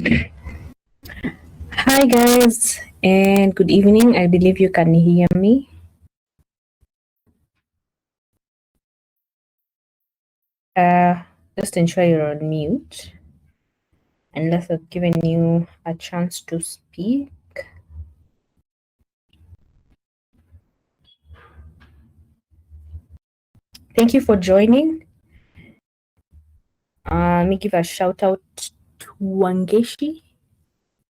Hi guys, and good evening. I believe you can hear me. Just ensure you're on mute, unless I've given you a chance to speak. Thank you for joining. Let me give a shout out to Wangeshi. I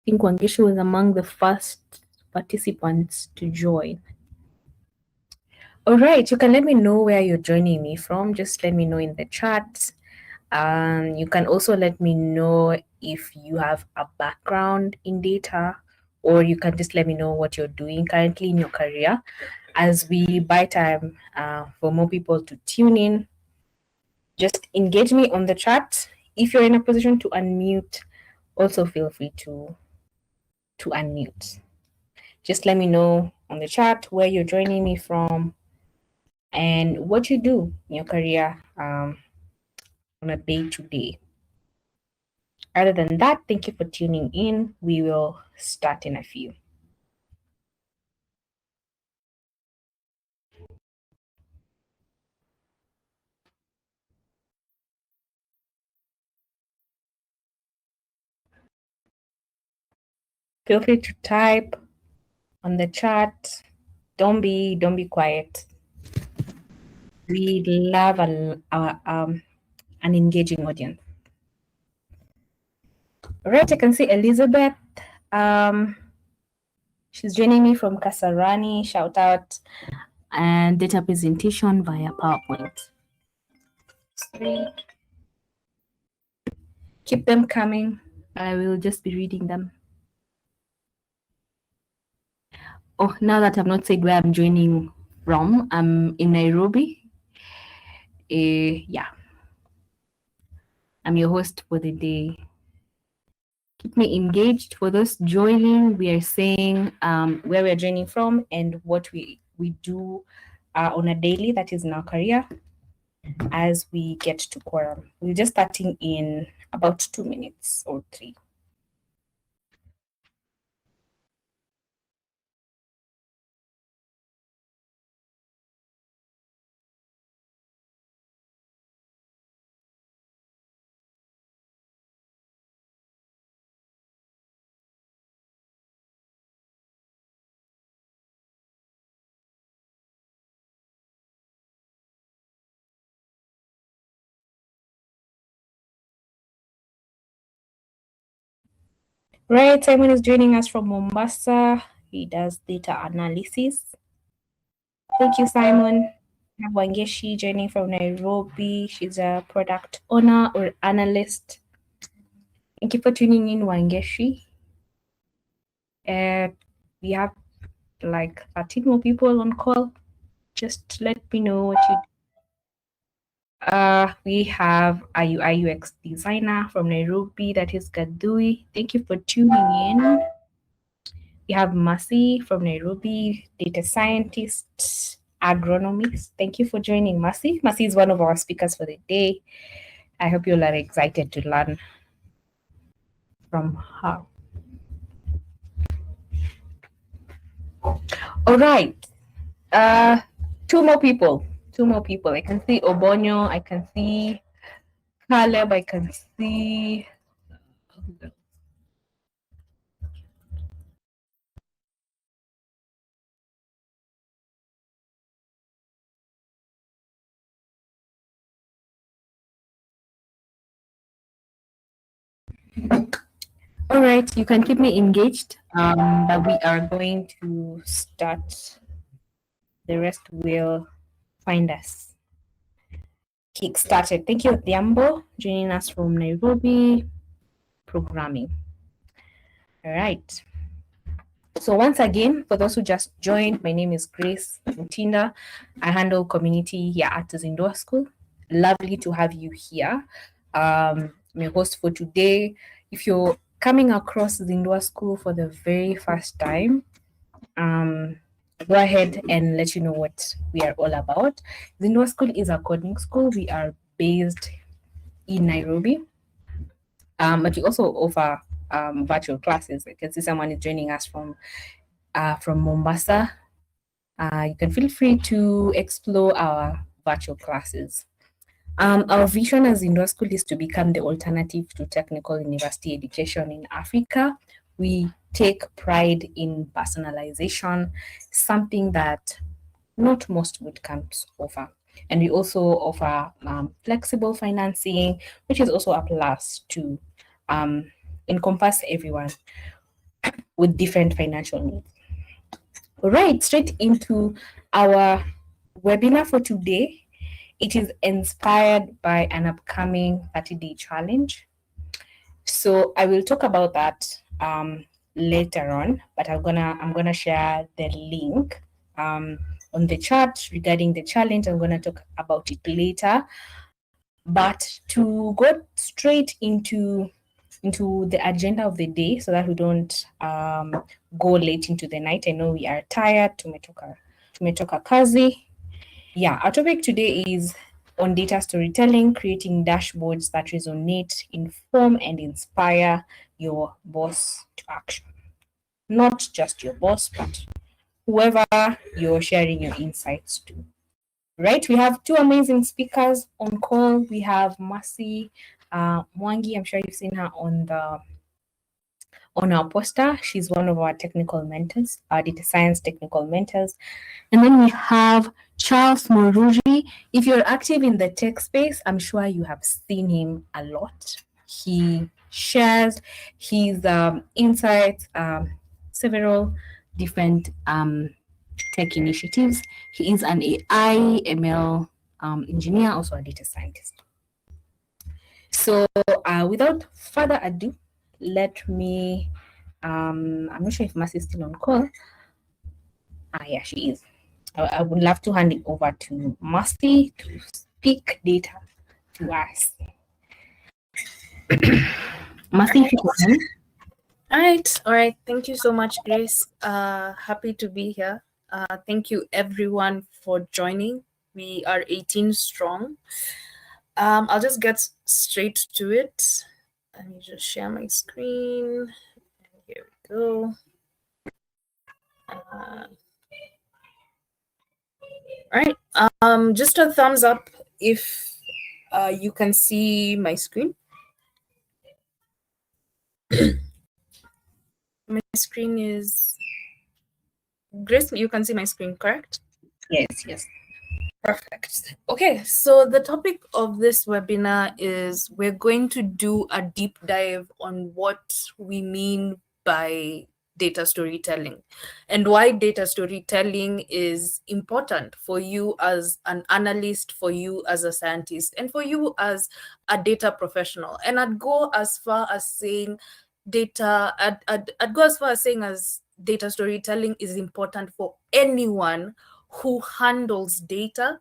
think Wangeshi was among the first participants to join. All right, you can let me know where you're joining me from. Just let me know in the chat. You can also let me know if you have a background in data, or you can just let me know what you're doing currently in your career as we buy time for more people to tune in. Just engage me on the chat. If you're in a position to unmute, also feel free to unmute. Just let me know on the chat where you're joining me from and what you do in your career on a day-to-day. Other than that, thank you for tuning in. We will start in a few. Feel free to type on the chat. Don't be quiet. We love an engaging audience. All right, I can see Elizabeth. She's joining me from Kasarani. Shout out. And data presentation via PowerPoint. Keep them coming. I will just be reading them. Oh, now that I've not said where I'm joining from, I'm in Nairobi. Yeah. I'm your host for the day. Keep me engaged. For those joining, we are saying where we're joining from and what we do on a daily, that is in our career, as we get to quorum. We're just starting in about 2 minutes or 3. Right, Simon is joining us from Mombasa. He does data analysis. Thank you, Simon. We have Wangeshi joining from Nairobi. She's a product owner or analyst. Thank you for tuning in, Wangeshi. We have like 13 more people on call. Just let me know what you do. We have a UI UX designer from Nairobi, that is Gadui. Thank you for tuning in. We have Masi from Nairobi, data scientist, agronomist. Thank you for joining, Masi. Masi is one of our speakers for the day. I hope you're excited to learn from her. All right. 2 more people. 2 more people. I can see Obonyo. I can see Caleb. I can see. All right, you can keep me engaged, but we are going to start. The rest will find us. Kick started. Thank you, Diambo, joining us from Nairobi, programming. All right. So once again, for those who just joined, my name is Grace Mutinda. I handle community here at Zindua School. Lovely to have you here. I'm your host for today. If you're coming across Zindua School for the very first time, go ahead and let you know what we are all about. Zindua School is a coding school. We are based in Nairobi, but we also offer virtual classes. I can see someone is joining us from Mombasa. You can feel free to explore our virtual classes. Our vision as Zindua School is to become the alternative to technical university education in Africa. We take pride in personalization, something that not most bootcamps offer. And we also offer flexible financing, which is also a plus to encompass everyone with different financial needs. All right, straight into our webinar for today. It is inspired by an upcoming 30-day challenge. So I will talk about that later on, but I'm gonna share the link on the chat regarding the challenge. I'm gonna talk about it later. But to go straight into the agenda of the day, so that we don't go late into the night. I know we are tired. Tumetoka kazi. Yeah, our topic today is on data storytelling, creating dashboards that resonate, inform, and inspire your boss to action. Not just your boss, but whoever you're sharing your insights to. Right? We have two amazing speakers on call. We have Mercy Mwangi. I'm sure you've seen her on our poster. She's one of our technical mentors, our data science technical mentors. And then we have Charles Moruji. If you're active in the tech space, I'm sure you have seen him a lot. He shares his insights, several different tech initiatives. He is an AI, ML engineer, also a data scientist. So without further ado, let me, I'm not sure if Mercy is still on call. Yeah, she is. I would love to hand it over to Mercy to speak data to us. Mercy, if you can. All right. Thank you so much, Grace. Happy to be here. Thank you, everyone, for joining. We are 18 strong. I'll just get straight to it. Let me just share my screen. Here we go. All right. Just a thumbs up if you can see my screen. My screen is Grace. You can see my screen, correct? Yes. Perfect. Okay, so the topic of this webinar is we're going to do a deep dive on what we mean by data storytelling and why data storytelling is important for you as an analyst, for you as a scientist, and for you as a data professional. And I'd go as far as saying I'd go as far as saying as data storytelling is important for anyone who handles data,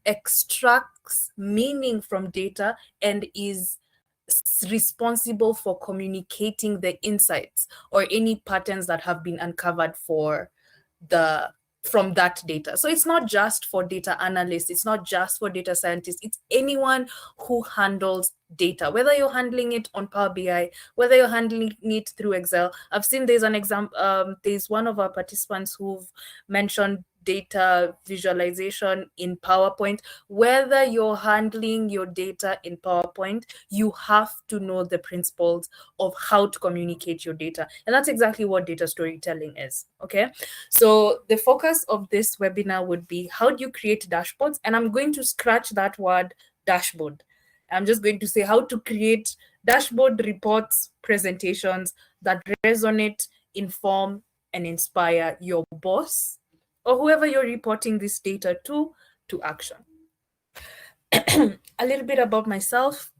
extracts meaning from data, and is responsible for communicating the insights or any patterns that have been uncovered from that data. So it's not just for data analysts, it's not just for data scientists, it's anyone who handles data, whether you're handling it on Power BI, whether you're handling it through Excel. I've seen there's an example, there's one of our participants who've mentioned data visualization in PowerPoint. Whether you're handling your data in PowerPoint, you have to know the principles of how to communicate your data. And that's exactly what data storytelling is, okay? So the focus of this webinar would be, how do you create dashboards? And I'm going to scratch that word dashboard. I'm just going to say how to create dashboard reports, presentations that resonate, inform, and inspire your boss or whoever you're reporting this data to action. A little bit about myself.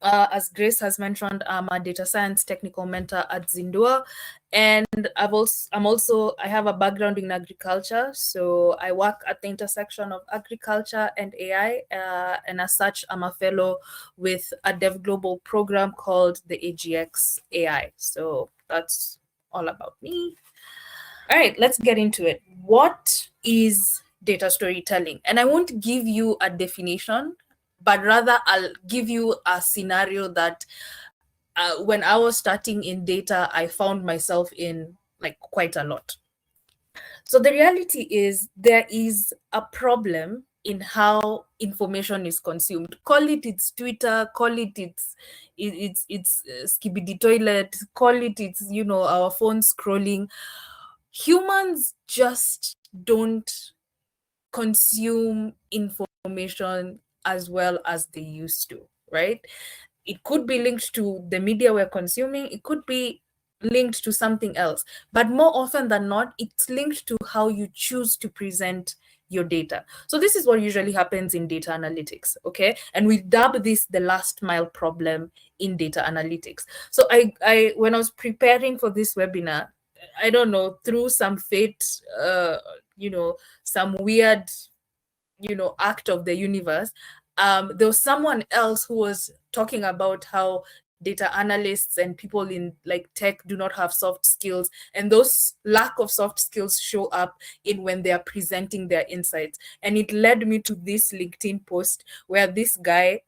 As Grace has mentioned, I'm a data science technical mentor at Zindua, and I have a background in agriculture, so I work at the intersection of agriculture and AI, and as such, I'm a fellow with a Dev Global program called the AGX AI. So that's all about me. All right, let's get into it. What is data storytelling? And I won't give you a definition, but rather I'll give you a scenario that when I was starting in data, I found myself in like quite a lot. So the reality is there is a problem in how information is consumed. Call it it's Twitter, call it it's skibidi toilet, call it it's our phone scrolling. Humans just don't consume information as well as they used to, right? It could be linked to the media we're consuming, it could be linked to something else, but more often than not, it's linked to how you choose to present your data. So this is what usually happens in data analytics, okay? And we dub this the last mile problem in data analytics. So I when I was preparing for this webinar, I don't know, through some fate, some weird act of the universe, there was someone else who was talking about how data analysts and people in like tech do not have soft skills, and those lack of soft skills show up in when they are presenting their insights. And it led me to this LinkedIn post where this guy,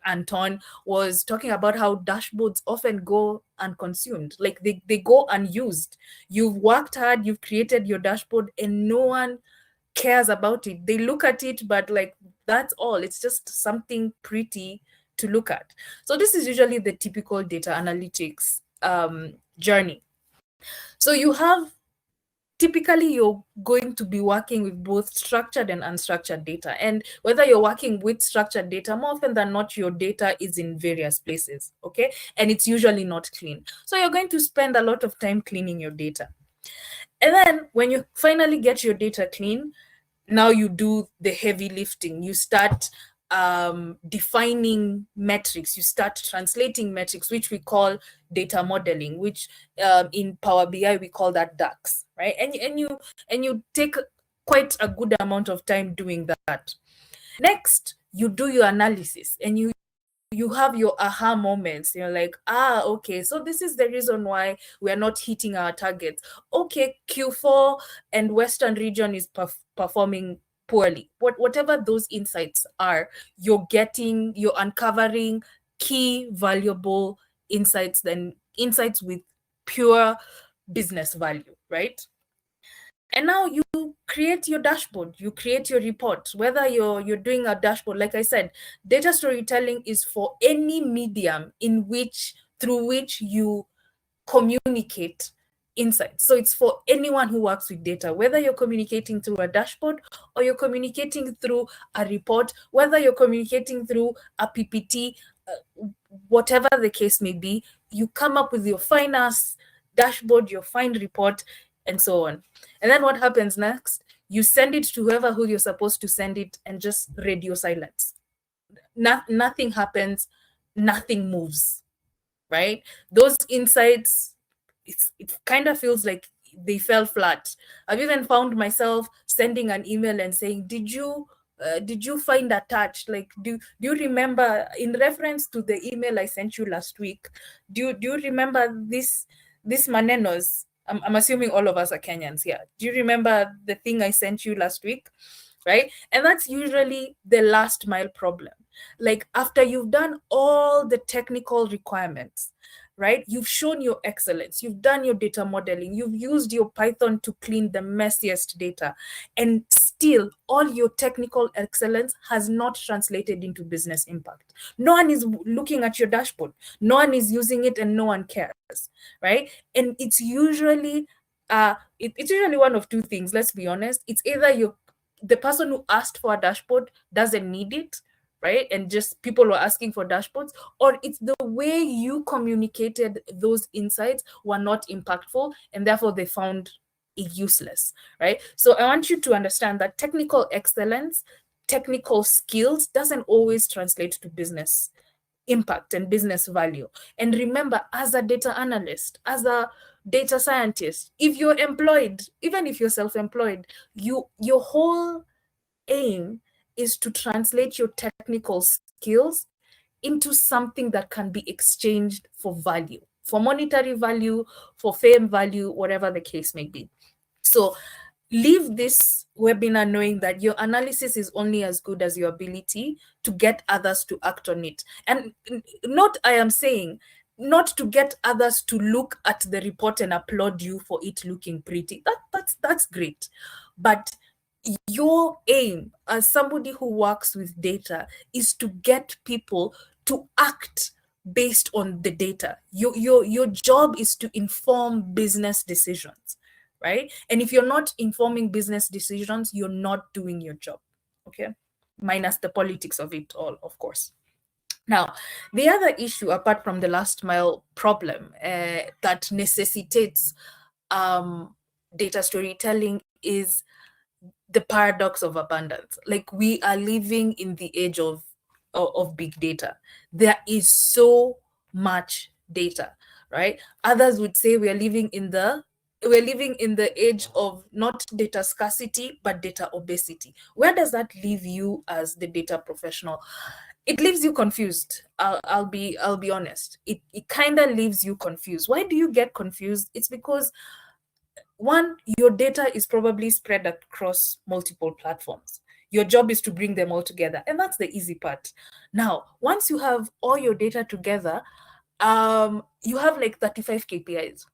Anton, was talking about how dashboards often go unconsumed, like they go unused. You've worked hard, you've created your dashboard, and no one cares about it. They look at it, but like that's all. It's just something pretty to look at. So this is usually the typical data analytics journey. So typically you're going to be working with both structured and unstructured data. And whether you're working with structured data, more often than not, your data is in various places, okay? And it's usually not clean. So you're going to spend a lot of time cleaning your data. And then when you finally get your data clean, now you do the heavy lifting. You start defining metrics. You start translating metrics, which we call data modeling, which in Power BI we call that DAX, right? And you take quite a good amount of time doing that. Next, you do your analysis, and you have your aha moments. You're like, okay, so this is the reason why we are not hitting our targets. Okay, Q4 and Western region is performing poorly. Whatever those insights are, you're uncovering key valuable insights, then insights with pure business value, right? And now you create your dashboard, you create your report. Whether you're doing a dashboard, like I said, data storytelling is for any medium through which you communicate insights. So it's for anyone who works with data, whether you're communicating through a dashboard or you're communicating through a report, whether you're communicating through a PPT, whatever the case may be, you come up with your fine ass dashboard, your fine report, and so on. And then what happens next? You send it to who you're supposed to send it, and just radio silence. Nothing happens, nothing moves, right? Those insights, it kind of feels like they fell flat. I've even found myself sending an email and saying, did you find attached, like do you remember, in reference to the email I sent you last week, do you remember this manenos? I'm assuming all of us are Kenyans here. Do you remember the thing I sent you last week? Right? And that's usually the last mile problem. Like after you've done all the technical requirements, right? You've shown your excellence, you've done your data modeling, you've used your Python to clean the messiest data, and still all your technical excellence has not translated into business impact. No one is looking at your dashboard, no one is using it, and no one cares, right? And it's usually it's usually one of two things. Let's be honest. It's either the person who asked for a dashboard doesn't need it, right? And just people were asking for dashboards, or it's the way you communicated those insights were not impactful, and therefore they found it useless, right? So I want you to understand that technical excellence, technical skills doesn't always translate to business impact and business value. And remember, as a data analyst, as a data scientist, if you're employed, even if you're self-employed, your whole aim is to translate your technical skills into something that can be exchanged for value, for monetary value, for fame value, whatever the case may be. So leave this webinar knowing that your analysis is only as good as your ability to get others to act on it. And not I am saying not to get others to look at the report and applaud you for it looking pretty. That's great. But your aim as somebody who works with data is to get people to act based on the data. Your job is to inform business decisions, right? And if you're not informing business decisions, you're not doing your job. Okay, minus the politics of it all, of course. Now, the other issue, apart from the last mile problem that necessitates data storytelling, is the paradox of abundance. Like, we are living in the age of big data. There is so much data, right? Others would say we're living in the age of not data scarcity but data obesity. Where does that leave you as the data professional? It leaves you confused. I'll be honest. It kind of leaves you confused. Why do you get confused? It's because, one, your data is probably spread across multiple platforms. Your job is to bring them all together, and that's the easy part. Now, once you have all your data together, you have like 35 KPIs.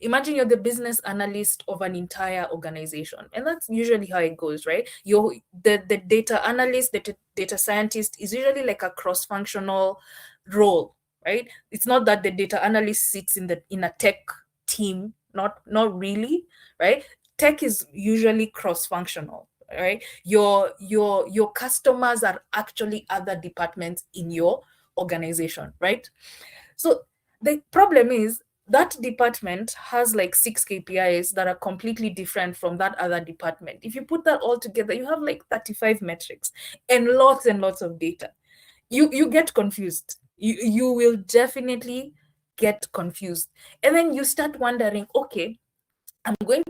Imagine you're the business analyst of an entire organization, and that's usually how it goes, right? The data analyst, the data scientist is usually like a cross-functional role, right? It's not that the data analyst sits in a tech team, not really, right? Tech is usually cross-functional, right? Your customers are actually other departments in your organization, right? So the problem is that department has like 6 KPIs that are completely different from that other department. If you put that all together, you have like 35 metrics and lots of data. You get confused. You will definitely get confused. And then you start wondering, okay, I'm going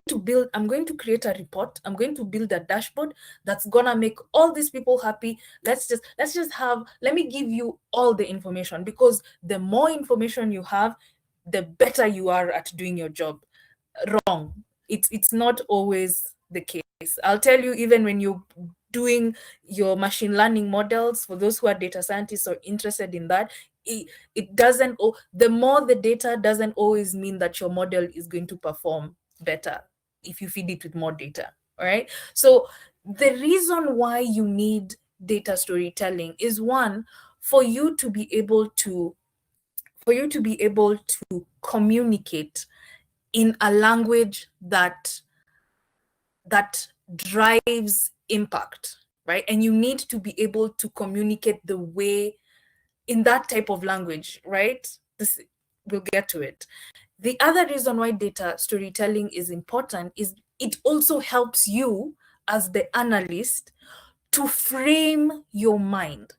to create a report. I'm going to build a dashboard that's gonna make all these people happy. Let me give you all the information, because the more information you have, the better you are at doing your job. Wrong. It's not always the case. I'll tell you, even when you're doing your machine learning models, for those who are data scientists or interested in that, it doesn't, the more the data doesn't always mean that your model is going to perform better if you feed it with more data. All right. So the reason why you need data storytelling is, one, for you to be able to communicate in a language that drives impact, right? And you need to be able to communicate the way, in that type of language, right? We'll get to it. The other reason why data storytelling is important is it also helps you as the analyst to frame your mind,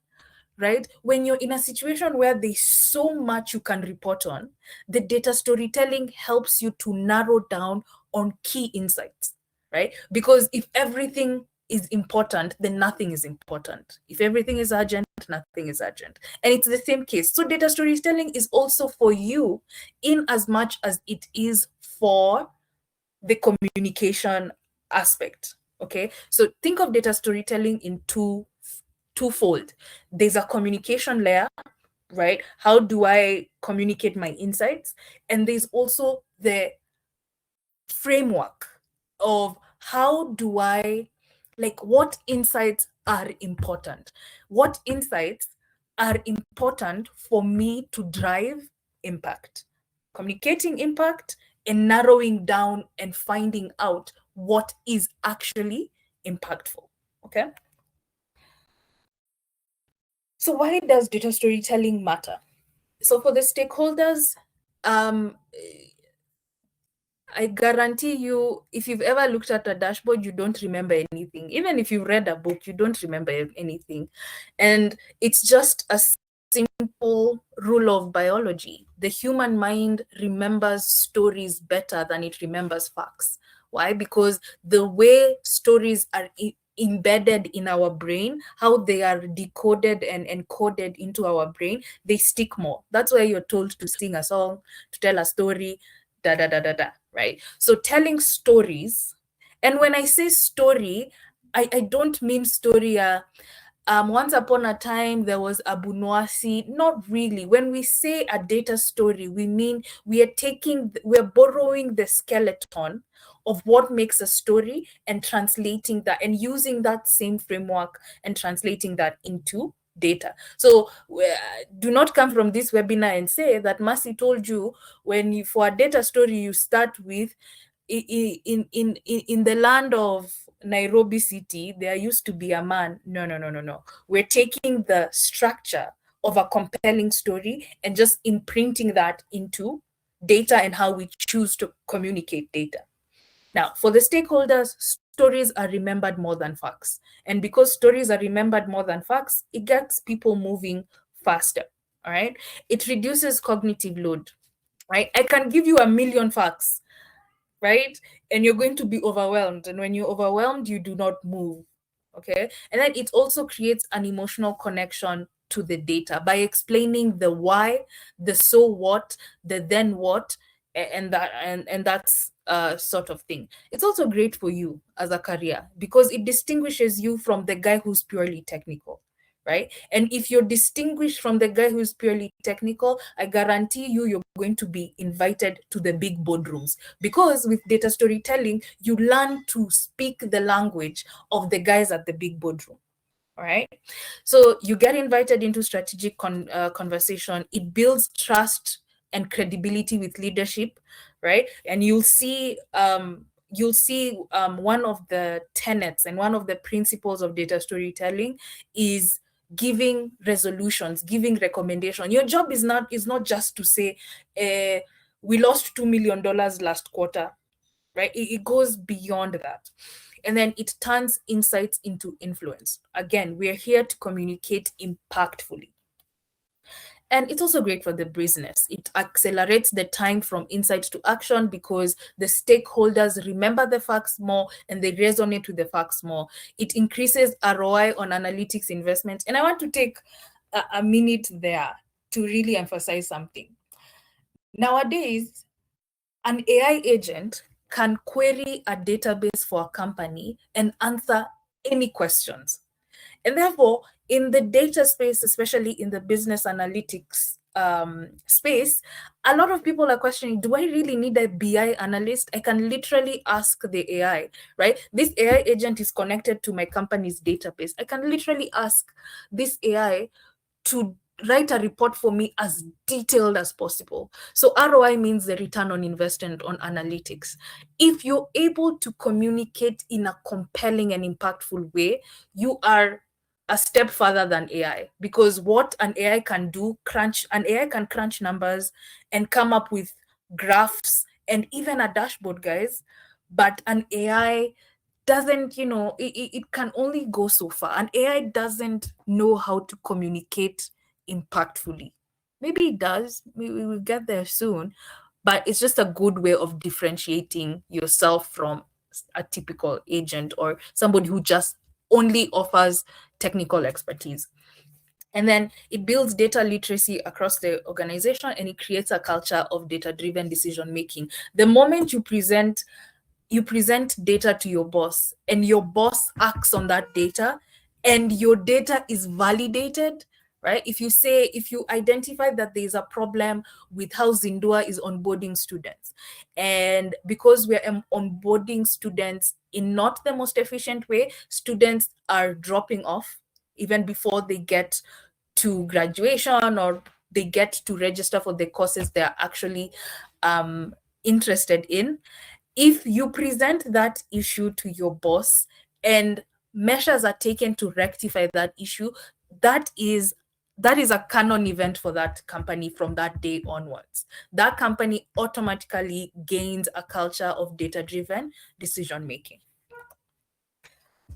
right? When you're in a situation where there's so much you can report on, the data storytelling helps you to narrow down on key insights, right? Because if everything is important, then nothing is important. If everything is urgent, nothing is urgent. And it's the same case. So data storytelling is also for you, in as much as it is for the communication aspect. Okay, so think of data storytelling in twofold. There's a communication layer, right? How do I communicate my insights? And there's also the framework of how do I, like, what insights are important? What insights are important for me to drive impact? Communicating impact and narrowing down and finding out what is actually impactful. Okay. So why does data storytelling matter? So for the stakeholders, I guarantee you, if you've ever looked at a dashboard, you don't remember anything. Even if you read a book, you don't remember anything. And it's just a simple rule of biology. The human mind remembers stories better than it remembers facts. Why? Because the way stories are embedded in our brain, how they are decoded and encoded into our brain, they stick more. That's why you're told to sing a song, to tell a story, da da da da da, right? So telling stories, and when I say story, I don't mean story Once upon a time, there was Abu Nwasi. Not really. When we say a data story, we mean we're borrowing the skeleton of what makes a story and translating that and using that same framework and translating that into data. So do not come from this webinar and say that Mercy told you for a data story, you start with in the land of Nairobi city, there used to be a man. No. We're taking the structure of a compelling story and just imprinting that into data and how we choose to communicate data. Now, for the stakeholders, stories are remembered more than facts. And because stories are remembered more than facts, it gets people moving faster. All right. It reduces cognitive load. Right. I can give you a million facts, right? And you're going to be overwhelmed. And when you're overwhelmed, you do not move. Okay. And then it also creates an emotional connection to the data by explaining the why, the so what, the then what, and that's sort of thing. It's also great for you as a career because it distinguishes you from the guy who's purely technical, right? And if you're distinguished from the guy who's purely technical, I guarantee you're going to be invited to the big boardrooms, because with data storytelling, you learn to speak the language of the guys at the big boardroom. All right. So you get invited into strategic conversation. It builds trust and credibility with leadership, right? And you'll see one of the tenets and one of the principles of data storytelling is giving resolutions, giving recommendation. Your job is not just to say, we lost $2 million last quarter, right? It goes beyond that. And then it turns insights into influence. Again, we're here to communicate impactfully. And it's also great for the business. It accelerates the time from insight to action because the stakeholders remember the facts more and they resonate with the facts more. It increases ROI on analytics investment. And I want to take a minute there to really emphasize something. Nowadays, an AI agent can query a database for a company and answer any questions. And therefore, in the data space, especially in the business analytics space, a lot of people are questioning, do I really need a BI analyst? I can literally ask the AI, right? This AI agent is connected to my company's database. I can literally ask this AI to write a report for me as detailed as possible. So ROI means the return on investment on analytics. If you're able to communicate in a compelling and impactful way, you are a step further than AI, because what an AI can do, an AI can crunch numbers and come up with graphs and even a dashboard, guys. But an AI doesn't, it can only go so far. An AI doesn't know how to communicate impactfully. Maybe it does. We will get there soon, but it's just a good way of differentiating yourself from a typical agent or somebody who just only offers technical expertise. And then it builds data literacy across the organization, and it creates a culture of data-driven decision making. The moment you present data to your boss and your boss acts on that data and your data is validated, right? If you identify that there's a problem with how Zindua is onboarding students, and because we're onboarding students in not the most efficient way, students are dropping off even before they get to graduation or they get to register for the courses they're actually interested in. If you present that issue to your boss and measures are taken to rectify that issue, that is a canon event for that company from that day onwards. That company automatically gains a culture of data-driven decision making.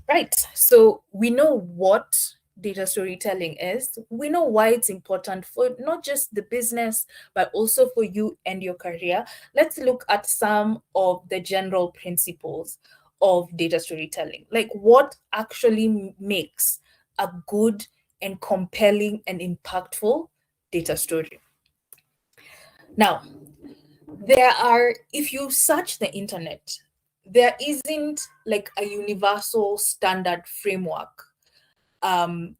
Right. So we know what data storytelling is. We know why it's important for not just the business, but also for you and your career. Let's look at some of the general principles of data storytelling. Like what actually makes a good and compelling and impactful data story. Now, if you search the internet, there isn't like a universal standard framework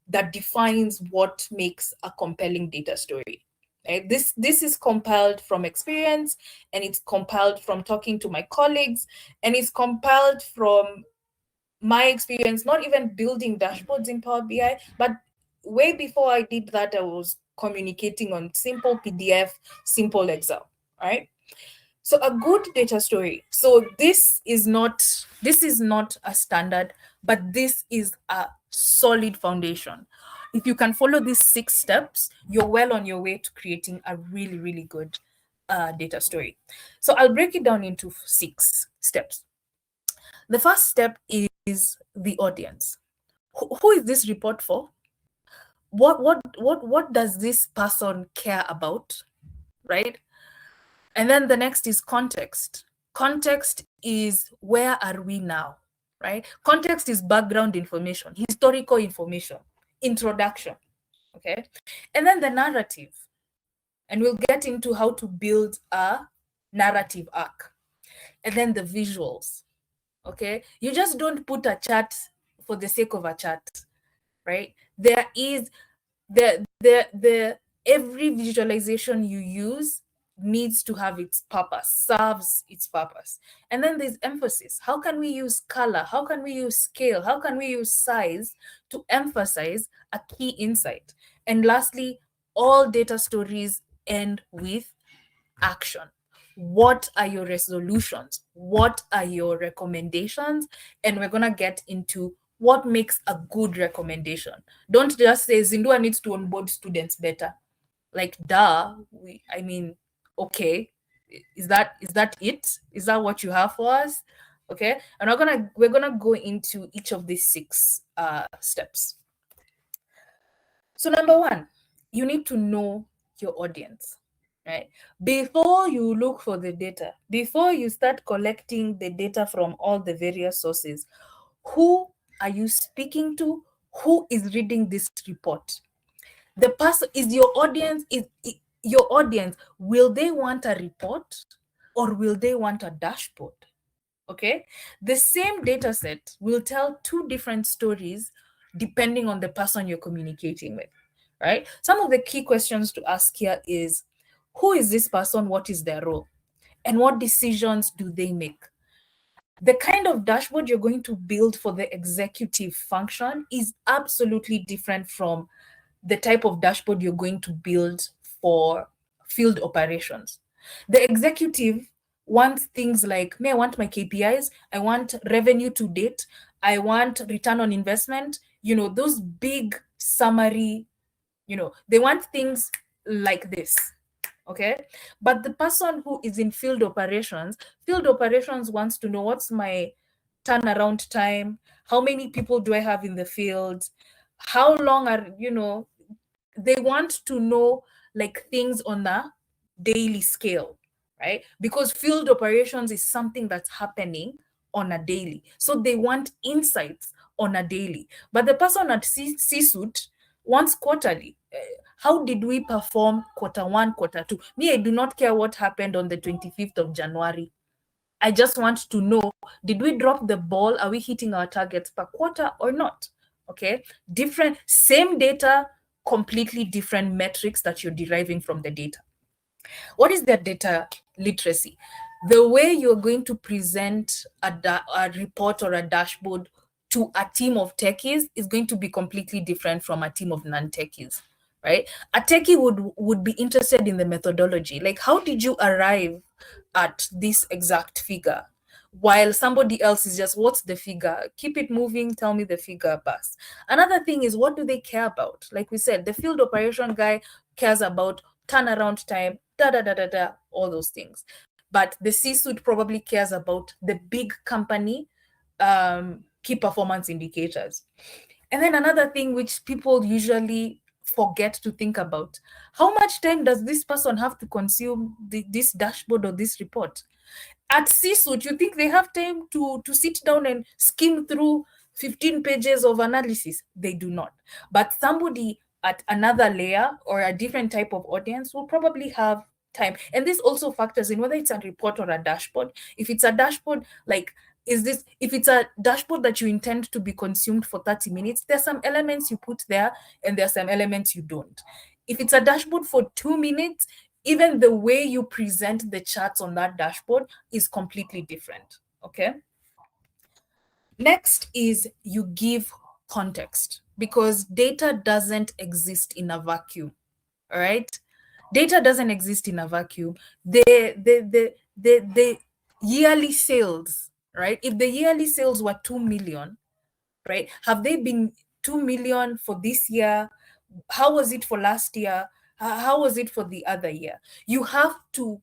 that defines what makes a compelling data story. Right? This is compiled from experience, and it's compiled from talking to my colleagues, and it's compiled from my experience, not even building dashboards in Power BI, but way before I did that, I was communicating on simple PDF, simple Excel, right? So a good data story. So this is not a standard, but this is a solid foundation. If you can follow these 6 steps, you're well on your way to creating a really, really good data story. So I'll break it down into 6 steps. The first step is the audience. Who is this report for? What does this person care about, right? And then the next is context. Context is where are we now, right? Context is background information, historical information, introduction, okay? And then the narrative. And we'll get into how to build a narrative arc. And then the visuals, okay? You just don't put a chart for the sake of a chart, right? There is the every visualization you use needs to have its purpose, serves its purpose. And then there's emphasis. How can we use color? How can we use scale? How can we use size to emphasize a key insight? And lastly, all data stories end with action. What are your resolutions? What are your recommendations? And we're going to get into what makes a good recommendation. Don't just say Zindua needs to onboard students better. Like, okay, is that it? Is that what you have for us? Okay, and we're gonna go into each of these 6 steps. So number 1, you need to know your audience, right? Before you look for the data, before you start collecting the data from all the various sources, who are you speaking to? Who is reading this report? The person is your audience. Your audience, will they want a report or will they want a dashboard? Okay, the same data set will tell 2 different stories depending on the person you're communicating with, right? Some of the key questions to ask here is, who is this person? What is their role? And what decisions do they make? The kind of dashboard you're going to build for the executive function is absolutely different from the type of dashboard you're going to build for field operations. The executive wants things like, I want my KPIs, I want revenue to date, I want return on investment, those big summary, they want things like this. Okay, but the person who is in field operations wants to know, what's my turnaround time? How many people do I have in the field? How long are, they want to know like things on a daily scale, right? Because field operations is something that's happening on a daily. So they want insights on a daily. But the person at C-suite wants quarterly. How did we perform quarter 1, quarter 2? Me, I do not care what happened on the 25th of January. I just want to know, did we drop the ball? Are we hitting our targets per quarter or not? Okay, same data, completely different metrics that you're deriving from the data. What is their data literacy? The way you're going to present a report or a dashboard to a team of techies is going to be completely different from a team of non-techies, right? A techie would be interested in the methodology. Like, how did you arrive at this exact figure? While somebody else is just, what's the figure? Keep it moving, tell me the figure, pass. Another thing is, what do they care about? Like we said, the field operation guy cares about turnaround time, all those things. But the C-suite probably cares about the big company key performance indicators. And then another thing which people usually forget to think about, how much time does this person have to consume this dashboard or this report? At C-suite, you think they have time to sit down and skim through 15 pages of analysis? They do not. But somebody at another layer or a different type of audience will probably have time. And this also factors in whether it's a report or a dashboard. If it's a dashboard, like Is this, if it's a dashboard that you intend to be consumed for 30 minutes, there's some elements you put there and there's some elements you don't. If it's a dashboard for 2 minutes, even the way you present the charts on that dashboard is completely different. Okay. Next is you give context, because data doesn't exist in a vacuum. All right. Data doesn't exist in a vacuum. The yearly sales, right? If the yearly sales were 2 million, right? Have they been 2 million for this year? How was it for last year? How was it for the other year? You have to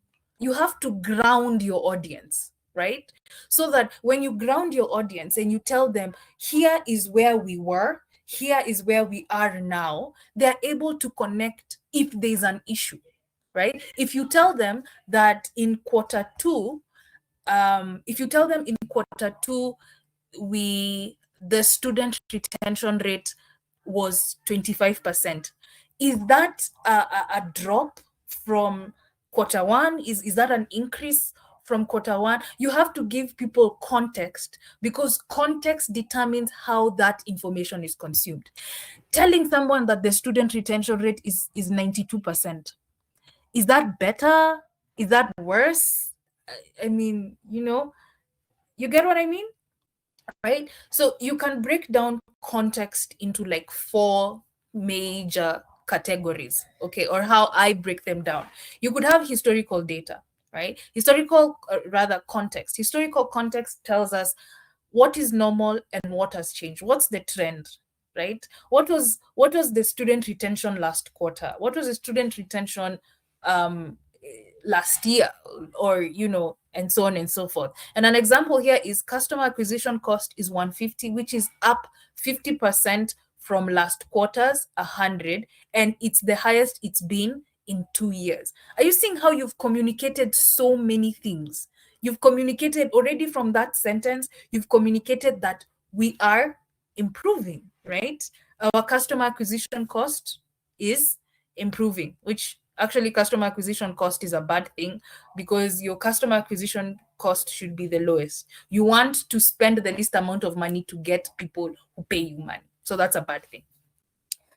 ground your audience, right? So that when you ground your audience and you tell them, here is where we were, here is where we are now, they're able to connect if there's an issue, right? If you tell them that in quarter two, the student retention rate was 25%. Is that a drop from quarter one? Is that an increase from quarter one? You have to give people context, because context determines how that information is consumed. Telling someone that the student retention rate is 92%, is that better? Is that worse? I mean, you get what I mean? Right? So you can break down context into like 4 major categories, okay, or how I break them down. You could have historical data, right? Historical context tells us what is normal and what has changed. What's the trend, right? What was the student retention last quarter? What was the student retention um last year, or and so on and so forth. And an example here is customer acquisition cost is 150, which is up 50% from last quarter's 100, and it's the highest it's been in 2 years. Are you seeing how you've communicated so many things? You've communicated already from that sentence, you've communicated that we are improving, right? Our customer acquisition cost is improving, which actually customer acquisition cost is a bad thing, because your customer acquisition cost should be the lowest. You want to spend the least amount of money to get people who pay you money. So that's a bad thing.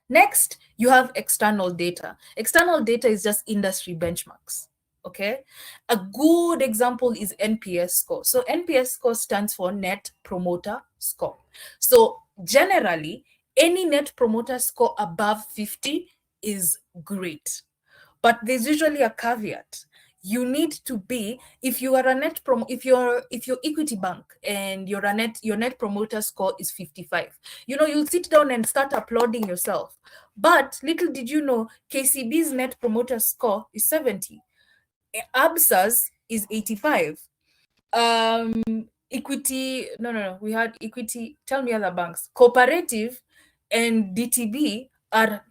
Next, you have external data. External data is just industry benchmarks. Okay. A good example is NPS score. So NPS score stands for Net Promoter Score. So generally, any Net Promoter Score above 50 is great. But there's usually a caveat. You need to be, if you are a if you're Equity Bank and your net promoter score is 55, you'll sit down and start applauding yourself. But little did you know, KCB's net promoter score is 70. ABSA's is 85. Equity, no, we had Equity, tell me other banks. Cooperative and DTB are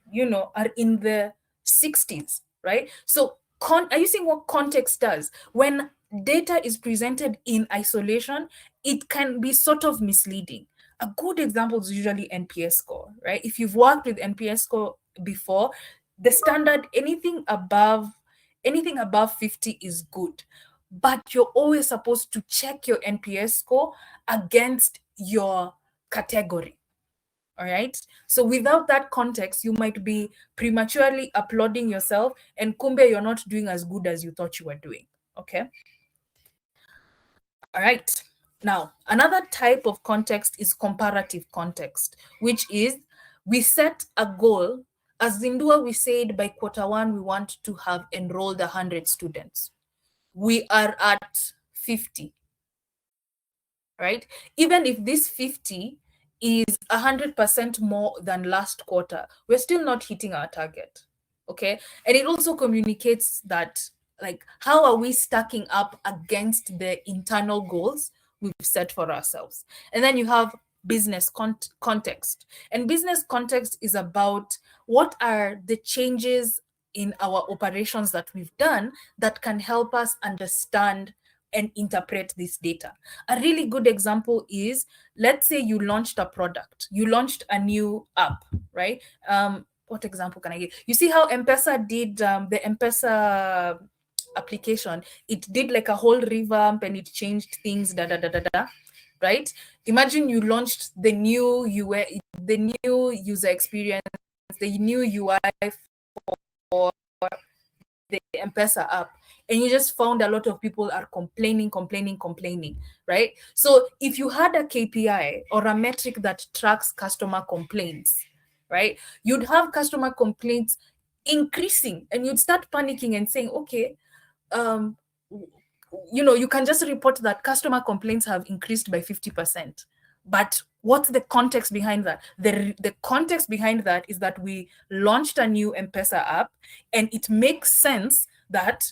in the 60s, right? So are you seeing what context does? When data is presented in isolation, it can be sort of misleading. A good example is usually NPS score, right? If you've worked with NPS score before, the standard, anything above 50 is good. But you're always supposed to check your NPS score against your category. All right. So without that context, you might be prematurely applauding yourself, and kumbe you're not doing as good as you thought you were doing. Okay. All right. Now, another type of context is comparative context, which is we set a goal. As Zindua, we said by quarter one, we want to have enrolled 100 students. We are at 50, right? Even if this 50 is 100% more than last quarter, we're still not hitting our target, okay? And it also communicates that, like, how are we stacking up against the internal goals we've set for ourselves? And then you have business context. And business context is about what are the changes in our operations that we've done that can help us understand and interpret this data. A really good example is, let's say you launched a product, you launched a new app, right? What example can I give? You see how M-Pesa did the M-Pesa application? It did like a whole revamp and it changed things, right? Imagine you launched the new UI, the new user experience, the new UI for the M-Pesa app, and you just found a lot of people are complaining, right? So if you had a KPI or a metric that tracks customer complaints, right, you'd have customer complaints increasing, and you'd start panicking and saying, okay, um, you can just report that customer complaints have increased by 50%. But what's the context behind that? The context behind that is that we launched a new M-Pesa app, and it makes sense that,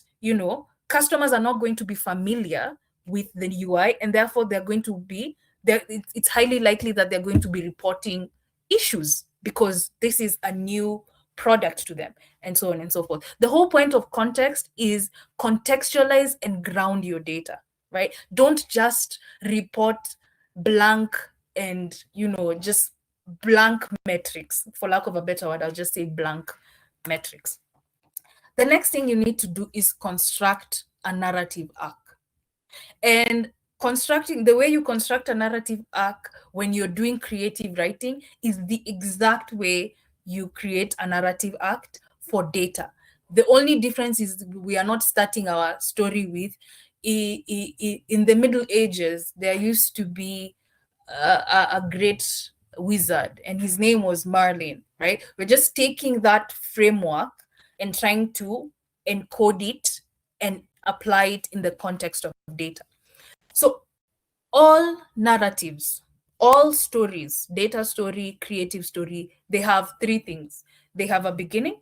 customers are not going to be familiar with the UI, and therefore they're going to be there. It's highly likely that they're going to be reporting issues because this is a new product to them, and so on and so forth. The whole point of context is contextualize and ground your data, right? Don't just report blank and, just blank metrics. For lack of a better word, I'll just say blank metrics. The next thing you need to do is construct a narrative arc. And the way you construct a narrative arc when you're doing creative writing is the exact way you create a narrative arc for data. The only difference is we are not starting our story with, in the Middle Ages, there used to be a great wizard, and his name was Merlin, right? We're just taking that framework and trying to encode it and apply it in the context of data. So all narratives, all stories, data story, creative story, they have three things. They have a beginning,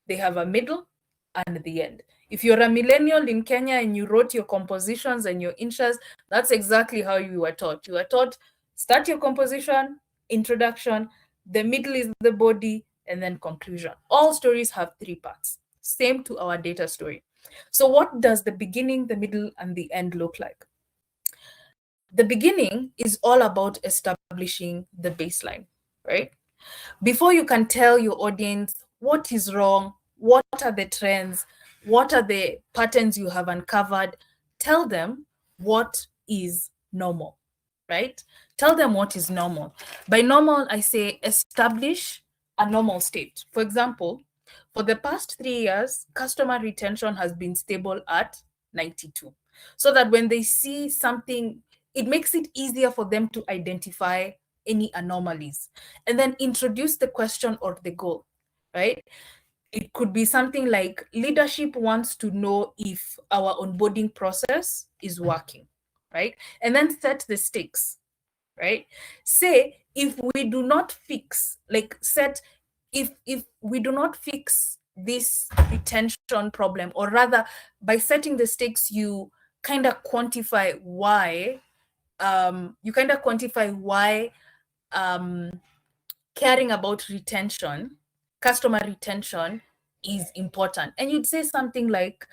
they have a middle, and the end. If you're a millennial in Kenya and you wrote your compositions and your intros, that's exactly how you were taught. You were taught, start your composition, introduction, the middle is the body, and then conclusion. All stories have three parts. Same to our data story. So what does the beginning, the middle, and the end look like? The beginning is all about establishing the baseline, right? Before you can tell your audience what is wrong, what are the trends, what are the patterns you have uncovered, tell them what is normal, right? Tell them what is normal. By normal, I say establish a normal state. For example, for the past 3 years, customer retention has been stable at 92. So that when they see something, it makes it easier for them to identify any anomalies, and then introduce the question or the goal, right? It could be something like, leadership wants to know if our onboarding process is working, right? And then set the stakes, right? Say, if we do not fix, if we do not fix this retention problem, or rather, by setting the stakes, you kind of quantify why caring about retention, customer retention, is important. And you'd say something like,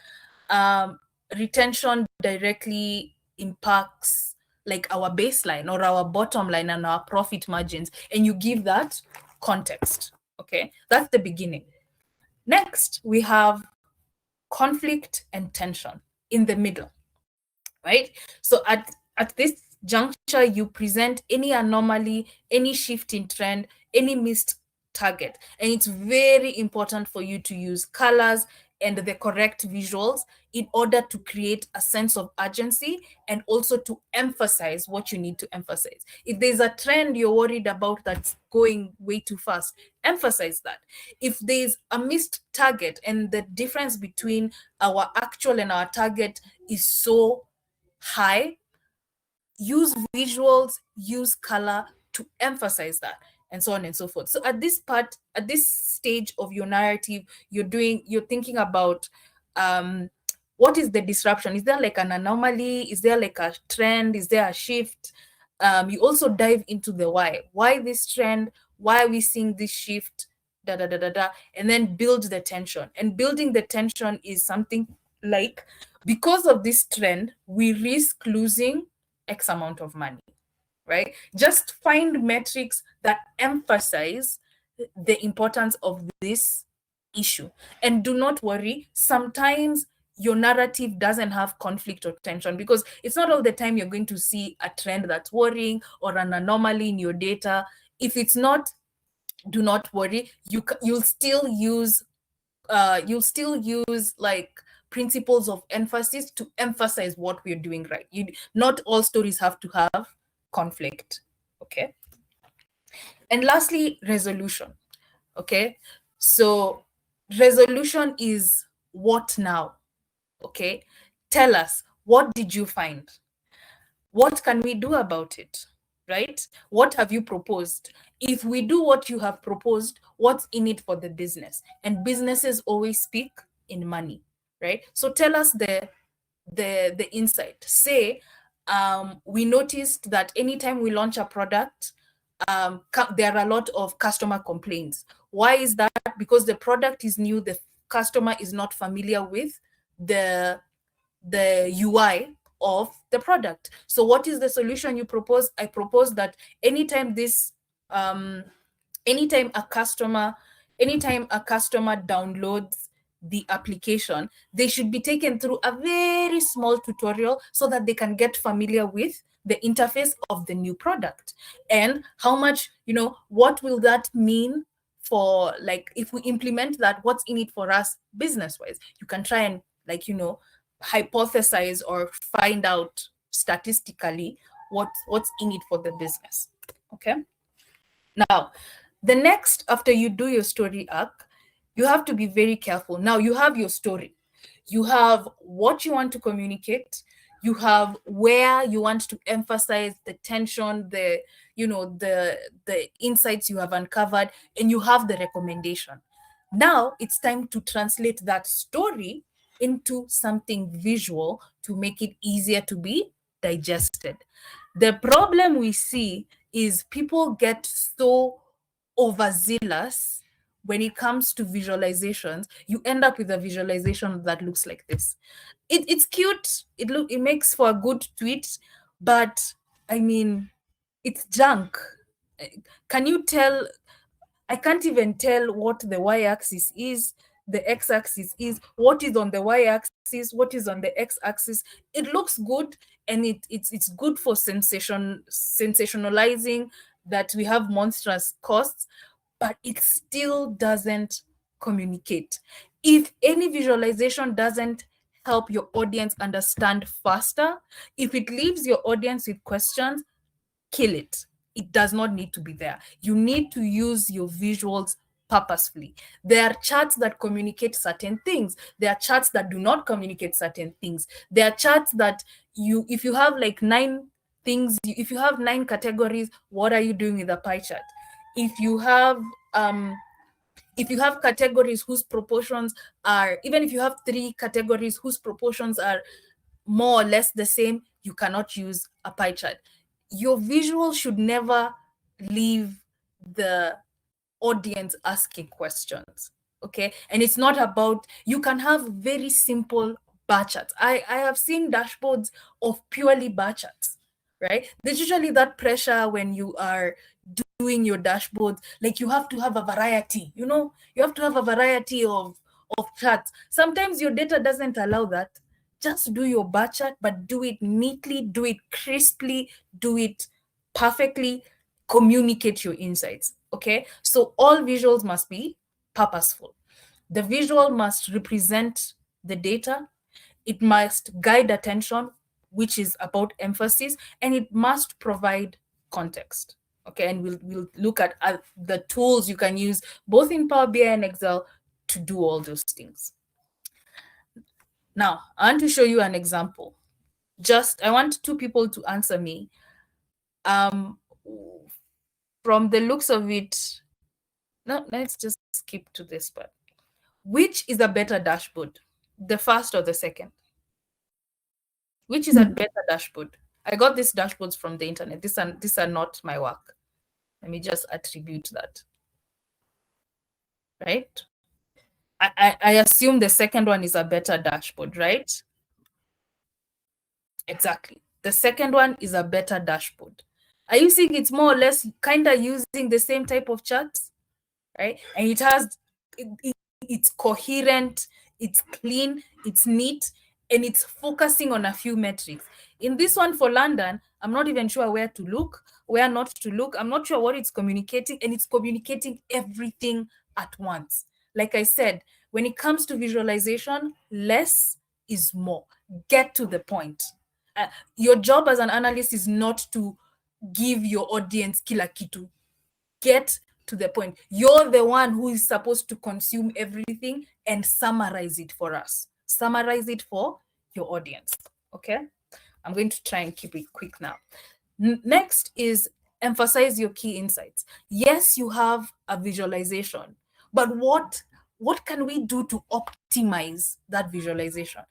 retention directly impacts like our baseline or our bottom line and our profit margins, and you give that context. Okay, that's the beginning. Next, we have conflict and tension in the middle, right? So at this juncture, you present any anomaly, any shift in trend, any missed target. And it's very important for you to use colors and the correct visuals in order to create a sense of urgency and also to emphasize what you need to emphasize. If there's a trend you're worried about that's going way too fast, emphasize that. If there's a missed target and the difference between our actual and our target is so high, use visuals, use color to emphasize that, and so on and so forth. So at this stage of your narrative, you're thinking about, what is the disruption? Is there like an anomaly? Is there like a trend? Is there a shift? You also dive into the why this trend, why are we seeing this shift, and then build the tension. And building the tension is something like, because of this trend, we risk losing X amount of money, right? Just find metrics that emphasize the importance of this issue. And do not worry, sometimes your narrative doesn't have conflict or tension, because it's not all the time you're going to see a trend that's worrying or an anomaly in your data. If it's not, do not worry. You'll still use like principles of emphasis to emphasize what we're doing right. Not all stories have to have conflict. Okay. And lastly, resolution. Okay. So resolution is what now? Okay. Tell us, what did you find? What can we do about it? Right? What have you proposed? If we do what you have proposed, what's in it for the business? And businesses always speak in money, right? So tell us the insight. Say, we noticed that anytime we launch a product, there are a lot of customer complaints. Why is that? Because the product is new, the customer is not familiar with the UI of the product. So what is the solution you propose? I propose that anytime anytime a customer downloads the application, they should be taken through a very small tutorial so that they can get familiar with the interface of the new product. And how much, what will that mean for, like, if we implement that, what's in it for us business wise? You can try and, like, hypothesize or find out statistically what's in it for the business. Okay. Now, the next, after you do your story arc, you have to be very careful. Now you have your story, you have what you want to communicate, you have where you want to emphasize the tension, the insights you have uncovered, and you have the recommendation. Now it's time to translate that story into something visual to make it easier to be digested. The problem we see is people get so overzealous when it comes to visualizations. You end up with a visualization that looks like this. It's cute. It makes for a good tweet, but I mean, it's junk. Can you tell? I can't even tell what the y-axis is, the x-axis is, what is on the y-axis, what is on the x-axis. It looks good, and it's good for sensationalizing that we have monstrous costs, but it still doesn't communicate. If any visualization doesn't help your audience understand faster, if it leaves your audience with questions, kill it. It does not need to be there. You need to use your visuals purposefully. There are charts that communicate certain things. There are charts that do not communicate certain things. There are charts that if you have like 9 things, if you have 9 categories, what are you doing with a pie chart? If you have categories whose proportions are, even if you have 3 categories whose proportions are more or less the same, you cannot use a pie chart. Your visual should never leave the audience asking questions. Okay. And it's not about, you can have very simple bar charts. I have seen dashboards of purely bar charts, right? There's usually that pressure when you are doing your dashboards, like you have to have a variety, you have to have a variety of charts. Sometimes your data doesn't allow that. Just do your bar chart, but do it neatly, do it crisply, do it perfectly, communicate your insights. Okay. So all visuals must be purposeful. The visual must represent the data. It must guide attention, which is about emphasis, and it must provide context. Okay. And we'll look at the tools you can use both in Power BI and Excel to do all those things. Now, I want to show you an example. I want 2 people to answer me. From the looks of it, no, let's just skip to this part. Which is a better dashboard, the first or the second? Which is a better dashboard? I got these dashboards from the internet. These are not my work. Let me just attribute that. Right? I assume the second one is a better dashboard, right? Exactly. The second one is a better dashboard. Are you seeing it's more or less kind of using the same type of charts, right? And it's coherent, It's clean, it's neat, and it's focusing on a few metrics. In this one for London, I'm not even sure where to look, where not to look. I'm not sure what it's communicating, and it's communicating everything at once. Like I said, when it comes to visualization, less is more. Get to the point. Your job as an analyst is not to give your audience kila kitu. Get to the point. You're the one who is supposed to consume everything and summarize it for us. Summarize it for your audience. Okay? I'm going to try and keep it quick now. Next is emphasize your key insights. Yes, you have a visualization, but what can we do to optimize that visualization?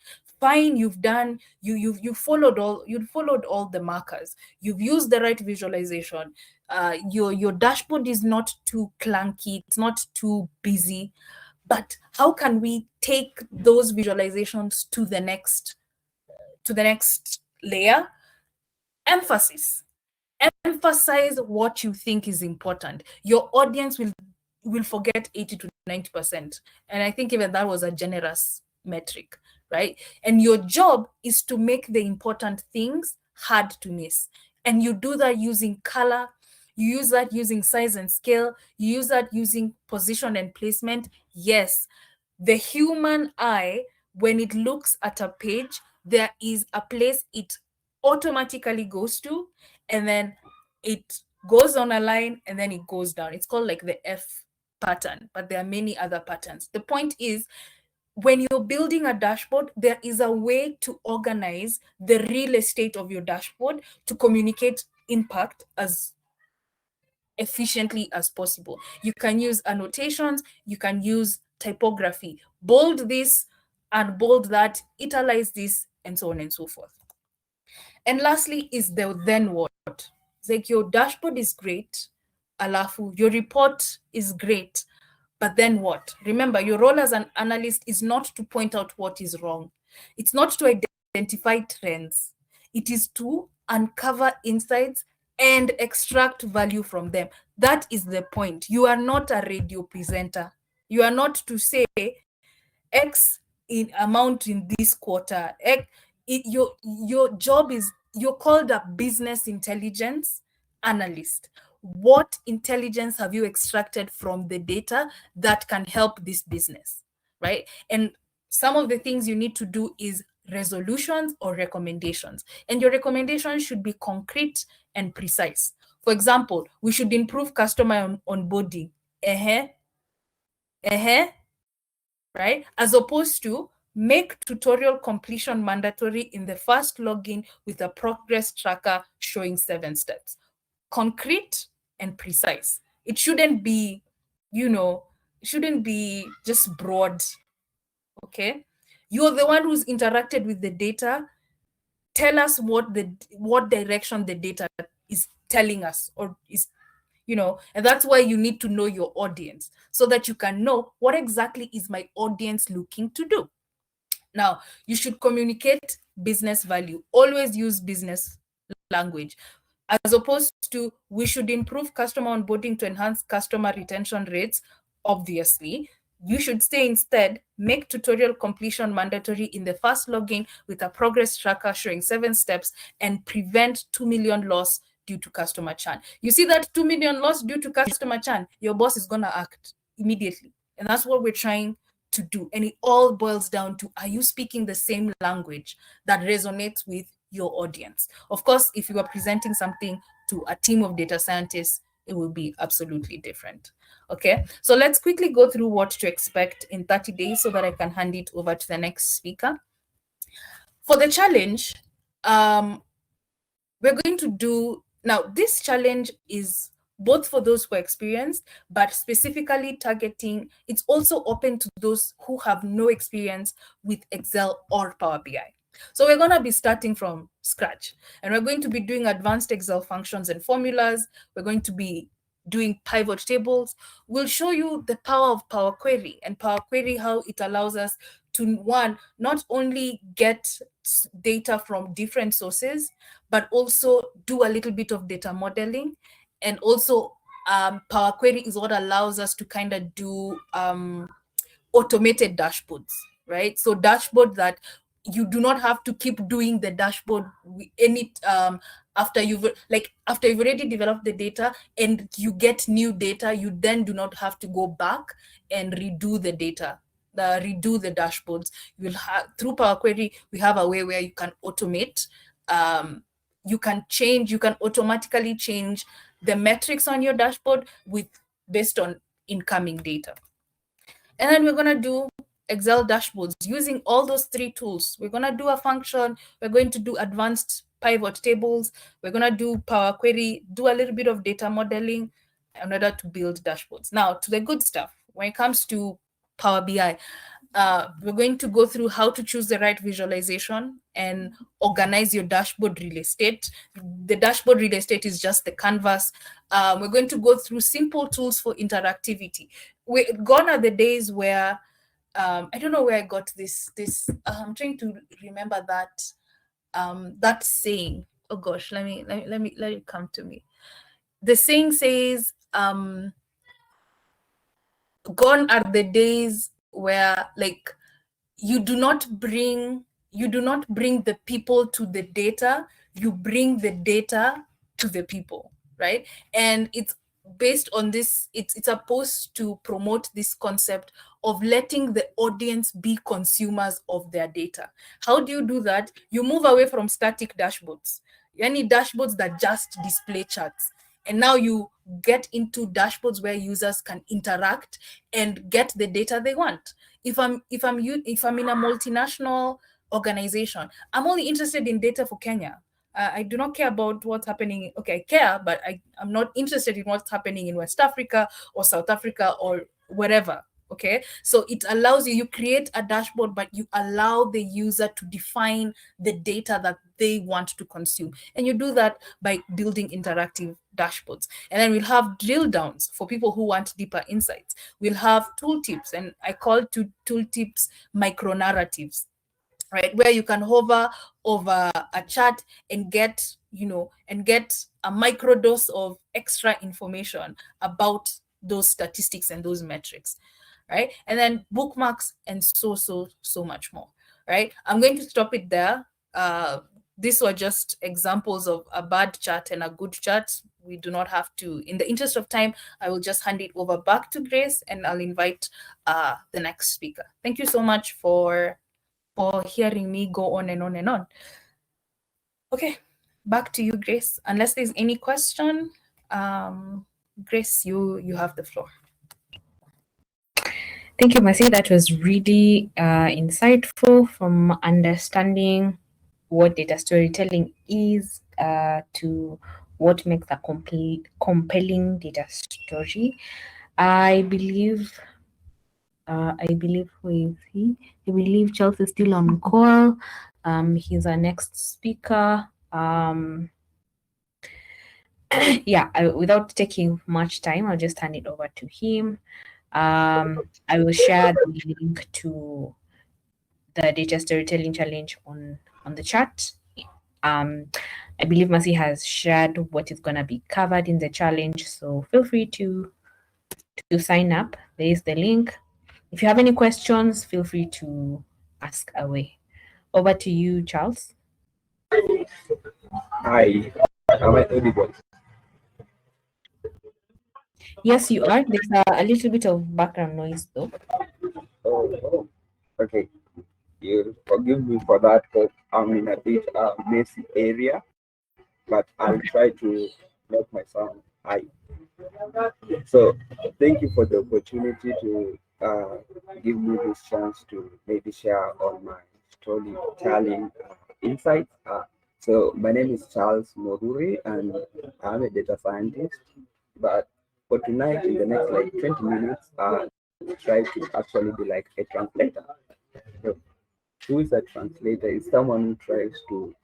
Fine, you've done, you followed all the markers. You've used the right visualization. Your dashboard is not too clunky, it's not too busy. But how can we take those visualizations to the next layer? Emphasis. Emphasize what you think is important. Your audience will forget 80 to 90%. And I think even that was a generous metric, right? And your job is to make the important things hard to miss. And you do that using color, you use that using size and scale, you use that using position and placement. Yes, the human eye, when it looks at a page, there is a place it automatically goes to, and then it goes on a line, and then it goes down. It's called like the F pattern, but there are many other patterns. The point is, when you're building a dashboard, there is a way to organize the real estate of your dashboard to communicate impact as efficiently as possible. You can use annotations, you can use typography, bold this and bold that, italize this, and so on and so forth. And lastly is the then what. It's like your dashboard is great, alafu, your report is great, but then what? Remember, your role as an analyst is not to point out what is wrong. It's not to identify trends. It is to uncover insights and extract value from them. That is the point. You are not a radio presenter. You are not to say X in amount in this quarter. Your job is, you're called a business intelligence analyst. What intelligence have you extracted from the data that can help this business, right? And some of the things you need to do is resolutions or recommendations. And your recommendations should be concrete and precise. For example, we should improve customer onboarding. Right? As opposed to make tutorial completion mandatory in the first login with a progress tracker showing 7 steps. Concrete and precise. It shouldn't be, it shouldn't be just broad. Okay? You're the one who's interacted with the data. Tell us what direction the data is telling us, or is, and that's why you need to know your audience, so that you can know what exactly is my audience looking to do. Now, you should communicate business value. Always use business language, as opposed to we should improve customer onboarding to enhance customer retention rates. Obviously, you should say instead, make tutorial completion mandatory in the first login with a progress tracker showing 7 steps and prevent 2 million loss due to customer churn. You see that 2 million loss due to customer churn, your boss is going to act immediately. And that's what we're trying to do. And it all boils down to, are you speaking the same language that resonates with your audience? Of course, if you are presenting something to a team of data scientists, it will be absolutely different. Okay, so let's quickly go through what to expect in 30 days so that I can hand it over to the next speaker. For the challenge, we're going to do, now this challenge is both for those who are experienced, but specifically targeting, it's also open to those who have no experience with Excel or Power BI. So we're going to be starting from scratch, and we're going to be doing advanced Excel functions and formulas. We're going to be doing pivot tables. We'll show you the power of Power Query, and Power Query, how it allows us to, one, not only get data from different sources, but also do a little bit of data modeling. And also Power Query is what allows us to kind of do automated dashboards. right? So dashboard that you do not have to keep doing the dashboard any after you've already developed the data and you get new data, you then do not have to go back and redo the data, redo the dashboards. You will have, through Power Query, we have a way where you can automate, you can automatically change the metrics on your dashboard based on incoming data. And then we're going to do Excel dashboards using all those three tools. We're going to do a function. We're going to do advanced pivot tables. We're going to do Power Query, do a little bit of data modeling in order to build dashboards. Now, to the good stuff. When it comes to Power BI, we're going to go through how to choose the right visualization and organize your dashboard real estate. The dashboard real estate is just the canvas. We're going to go through simple tools for interactivity. Gone are the days where I don't know where I got this. I'm trying to remember that saying. Oh gosh, let it come to me. The saying says, gone are the days where like you do not bring the people to the data, you bring the data to the people, right? And it's based on this, it's supposed to promote this concept of letting the audience be consumers of their data. How do you do that? You move away from static dashboards, any dashboards that just display charts, and now you get into dashboards where users can interact and get the data they want. If I'm in a multinational organization, I'm only interested in data for Kenya. I do not care about what's happening. Okay, I care, but I'm not interested in what's happening in West Africa or South Africa or wherever. Okay, so it allows you create a dashboard, but you allow the user to define the data that they want to consume. And you do that by building interactive dashboards. And then we'll have drill downs for people who want deeper insights. We'll have tooltips, and I call tooltips micro narratives, right? Where you can hover over a chart and get a micro dose of extra information about those statistics and those metrics, right? And then bookmarks and so much more, right? I'm going to stop it there. These were just examples of a bad chart and a good chart. We do not have to, in the interest of time, I will just hand it over back to Grace, and I'll invite the next speaker. Thank you so much for hearing me go on and on and on. Okay, back to you, Grace. Unless there's any question, Grace, you have the floor. Thank you, Mercy. That was really insightful, from understanding what data storytelling is to what makes a compelling data story. I believe who is he? I believe Charles is still on call. He's our next speaker. Without taking much time, I'll just hand it over to him. I will share the link to the data storytelling challenge on the chat. I believe Mercy has shared what is going to be covered in the challenge, so feel free to sign up. There is the link. If you have any questions, feel free to ask away. Over to you, Charles. Hi, am I audible? Yes, you are. There's a little bit of background noise, though. Oh, okay. You forgive me for that, because I'm in a bit messy area, but I'll try to make my sound high. So, thank you for the opportunity to give me this chance to maybe share on my storytelling insights. So, my name is Charles Moruri, and I'm a data scientist. But for tonight, in the next like 20 minutes, try to actually be like a translator. So, who is a translator? Is someone who tries to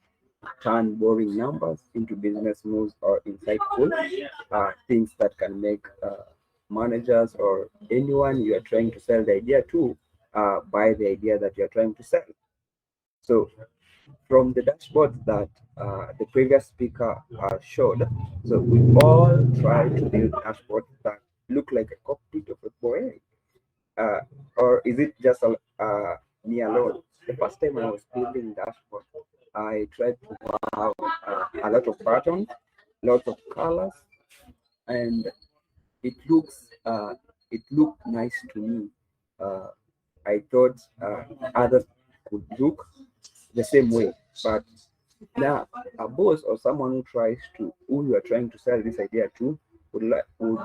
turn boring numbers into business moves or insightful things that can make managers or anyone you are trying to sell the idea to buy the idea that you are trying to sell. So, from the dashboard that the previous speaker showed, so we all try to build dashboards that look like a cockpit of a Boeing. Or is it just me alone. The first time I was building dashboard, I tried to have a lot of patterns, lots of colors, and it looks it looked nice to me. Uh, I thought others could look the same way, but now a boss or someone who you are trying to sell this idea to would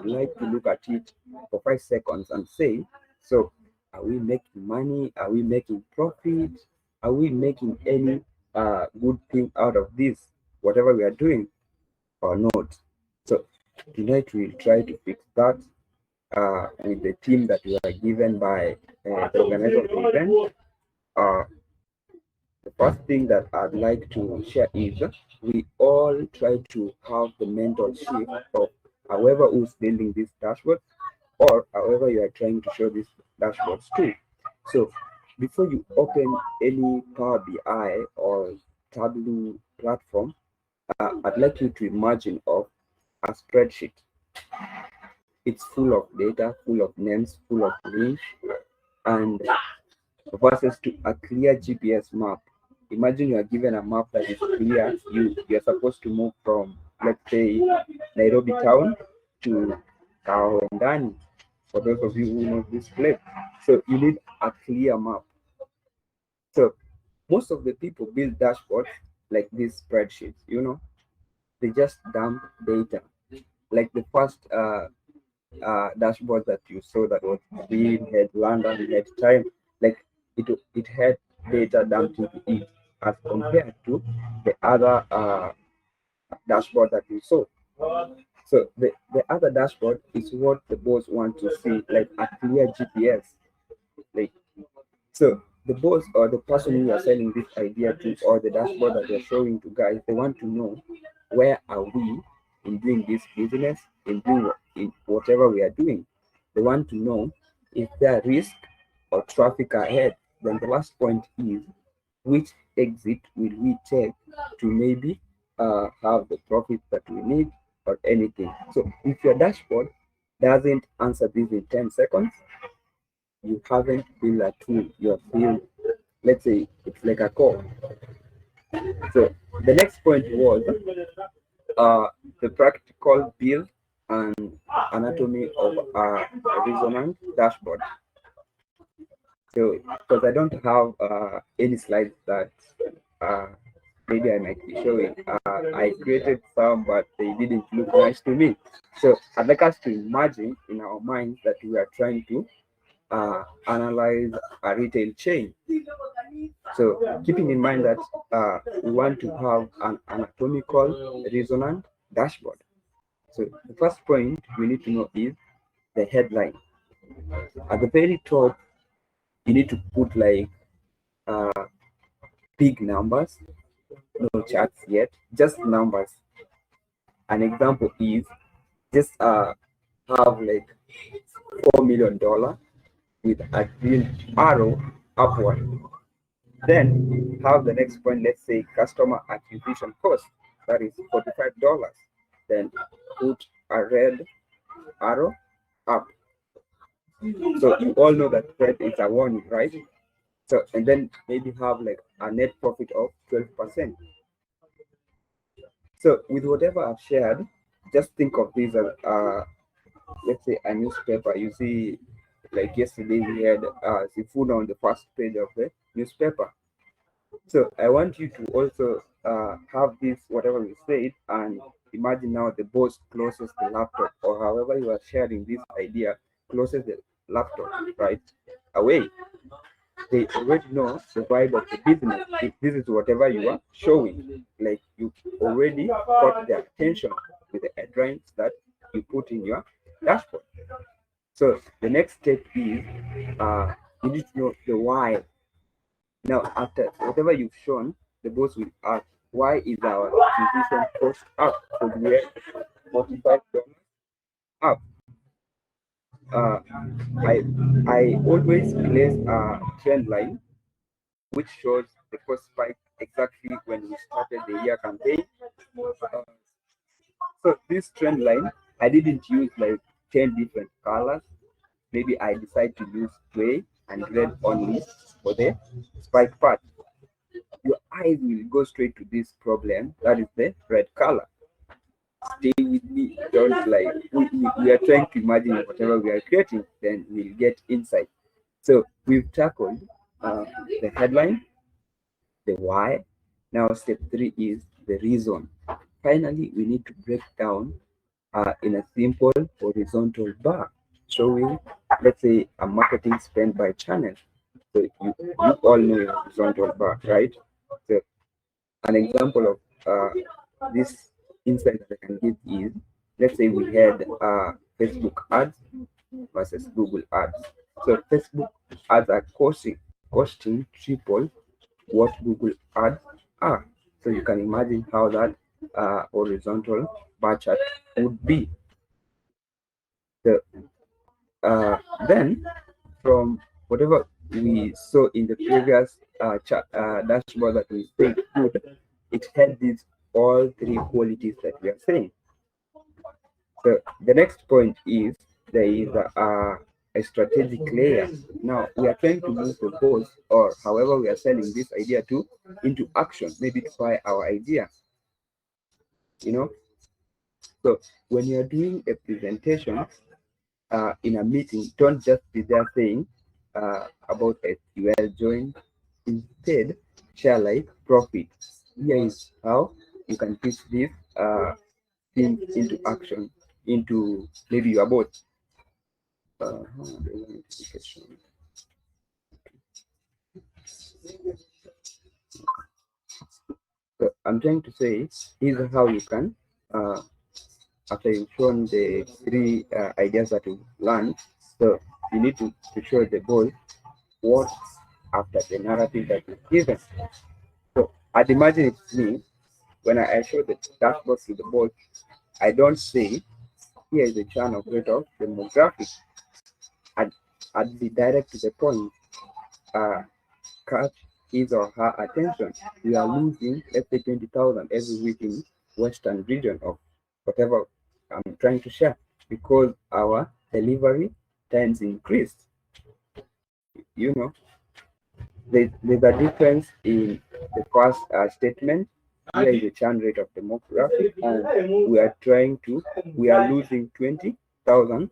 like to look at it for 5 seconds and say, so are we making money? Are we making profit? Are we making any good thing out of this, whatever we are doing or not? So tonight we'll try to fix that with the team that we are given by the organizer of the event. Uh, the first thing that I'd like to share is we all try to have the mental shift of however who's building this dashboard or however you are trying to show these dashboards to. So before you open any Power BI or Tableau platform, I'd like you to imagine of a spreadsheet. It's full of data, full of names, full of links, and versus to a clear GPS map. Imagine you are given a map that is clear. You're supposed to move from, let's say, Nairobi town to Kaongani, for those of you who know this place. So you need a clear map. So most of the people build dashboards like these spreadsheets, they just dump data. Like the first dashboard that you saw that was green, had London, had time, like it had data dumped into it as compared to the other dashboard that you saw. So the other dashboard is what the boss want to see, like a clear GPS. Like so the boss or the person who you are selling this idea to or the dashboard that you're showing to guys, they want to know where are we in doing this business, in whatever we are doing. They want to know if there risk or traffic ahead. Then the last point is which exit will we take to maybe have the profit that we need or anything. So if your dashboard doesn't answer this in 10 seconds, you haven't built a tool. You have built, let's say, it's like a core. So the next point was the practical build and anatomy of a resonant dashboard. So because I don't have any slides that uh, maybe I might be showing, I created some, but they didn't look nice to me. So I'd like us to imagine in our minds that we are trying to analyze a retail chain. So keeping in mind that we want to have an anatomical resonant dashboard. So the first point we need to know is the headline. At the very top, you need to put like big numbers, no charts yet, just numbers. An example is just have like $4 million with a green arrow upward. Then have the next point, let's say customer acquisition cost, that is $45. Then put a red arrow up. So you all know that red is a warning, right? So and then maybe have like a net profit of 12%. So with whatever I've shared, just think of this as let's say a newspaper. You see, like yesterday we had seafood on the first page of the newspaper. So I want you to also have this, whatever we said, and imagine now the boss closes the laptop, or however you are sharing this idea, closes the laptop, right, away. They already know the vibe of the business. If this is whatever you are showing, like you already got their attention with the headlines that you put in your dashboard. So the next step is you need to know the why. Now, after whatever you've shown, the boss will ask, why is our acquisition cost up? So we are $45 up. Uh, I always place a trend line which shows the cost spike exactly when we started the year campaign. So this trend line, I didn't use like 10 different colors. Maybe I decide to use gray and red only for the spike part. Your eyes will go straight to this problem, that is the red color. Stay with me, don't like, we are trying to imagine whatever we are creating, then we'll get insight. So we've tackled the headline, the why. Now step 3 is the reason. Finally, we need to break down in a simple horizontal bar showing, let's say, a marketing spend by channel. So you all know your horizontal bar, right? So an example of this insight that I can give is, let's say we had Facebook ads versus Google ads. So Facebook ads are costing triple what Google ads are. So you can imagine how that horizontal bar chart would be. So then from whatever we saw in the previous dashboard that we said good, it had these all 3 qualities that we are saying. So the next point is there is a strategic layer. Now we are trying to move the goals, or however we are selling this idea to, into action, maybe to buy our idea. So when you are doing a presentation in a meeting, don't just be there saying about SQL join. Instead, share like profit. Here is how you can pitch this thing into action, into maybe your bot. So I'm trying to say, here's how you can, after you've shown the 3 ideas that you learned, so you need to show the goal what after the narrative that is given. So I'd imagine it's me, when I show the dashboard to the board, I don't say, here is the channel rate of demographic. I'd be direct to the point, catch his or her attention. We are losing, let's say, 20,000 every week in Western region of whatever I'm trying to share, because our delivery times increased. There's a difference in the first statement. Here is the churn rate of demographic, and we are losing 20,000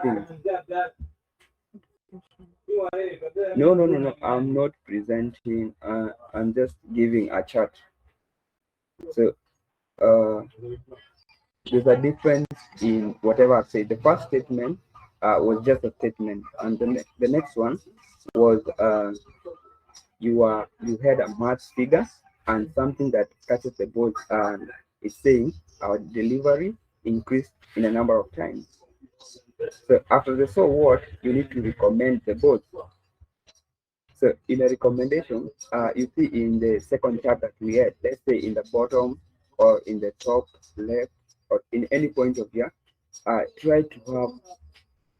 things. No. I'm not presenting. I'm just giving a chart. So there's a difference in whatever I've said. The first statement was just a statement, and the next one was you had a math figure and something that catches the board, and it's saying our delivery increased in a number of times. So after the so what, you need to recommend the board. So in a recommendation, you see in the second chart that we had, let's say in the bottom or in the top left or in any point of view, try to have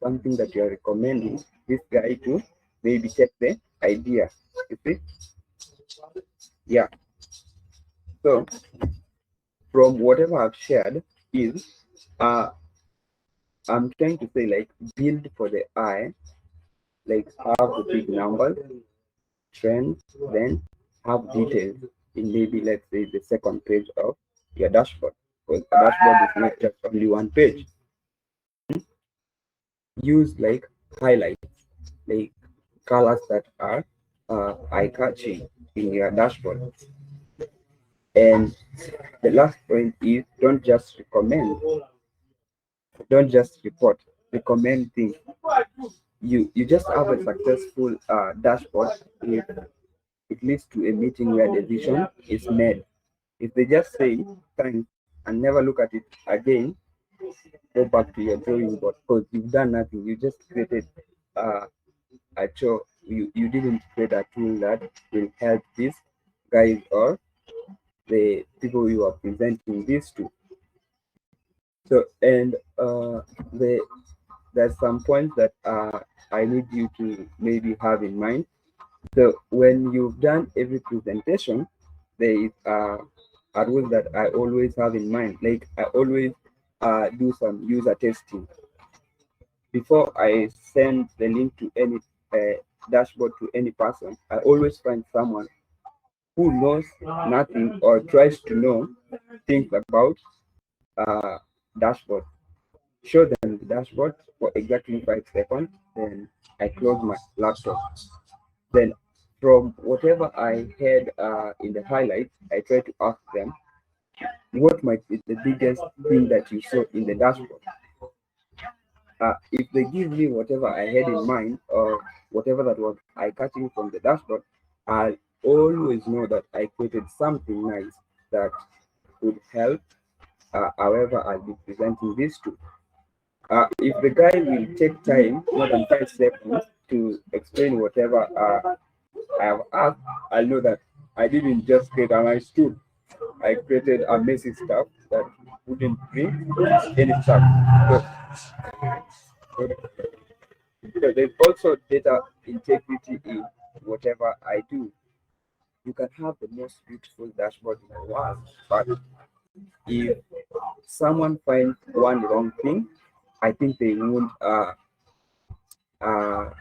something that you are recommending this guy to maybe check the idea. You see? Yeah. So from whatever I've shared is I'm trying to say, like, build for the eye, like have the big numbers, trends, then have details in maybe, let's say, the second page of your dashboard, because a dashboard is not just only one page. Use like highlights, like colors that are eye-catching in your dashboard. And the last point is, don't just recommend, don't just report, recommend things. You just have a successful dashboard if it leads to a meeting where decision is made. If they just say thanks and never look at it again, go back to your drawing board, because you've done nothing. You just created a chore. You didn't create a tool that will help these guys or the people you are presenting this to. So, and there's some points that I need you to maybe have in mind. So when you've done every presentation, there is a rule that I always have in mind. Like, I always do some user testing before I send the link to any dashboard to any person, I always find someone who knows nothing or tries to know things about dashboard. Show them the dashboard for exactly 5 seconds, then I close my laptop. Then from whatever I heard in the highlights, I try to ask them what might be the biggest thing that you saw in the dashboard. If they give me whatever I had in mind or whatever that was eye catching from the dashboard, I'll always know that I created something nice that would help however I'll be presenting this to. If the guy will take time, more than 5 seconds, to explain whatever I have asked, I'll know that I didn't just create a nice tool. I created amazing stuff that wouldn't bring any stuff. So there's also data integrity in whatever I do. You can have the most beautiful dashboard in the world, but if someone finds one wrong thing, I think they won't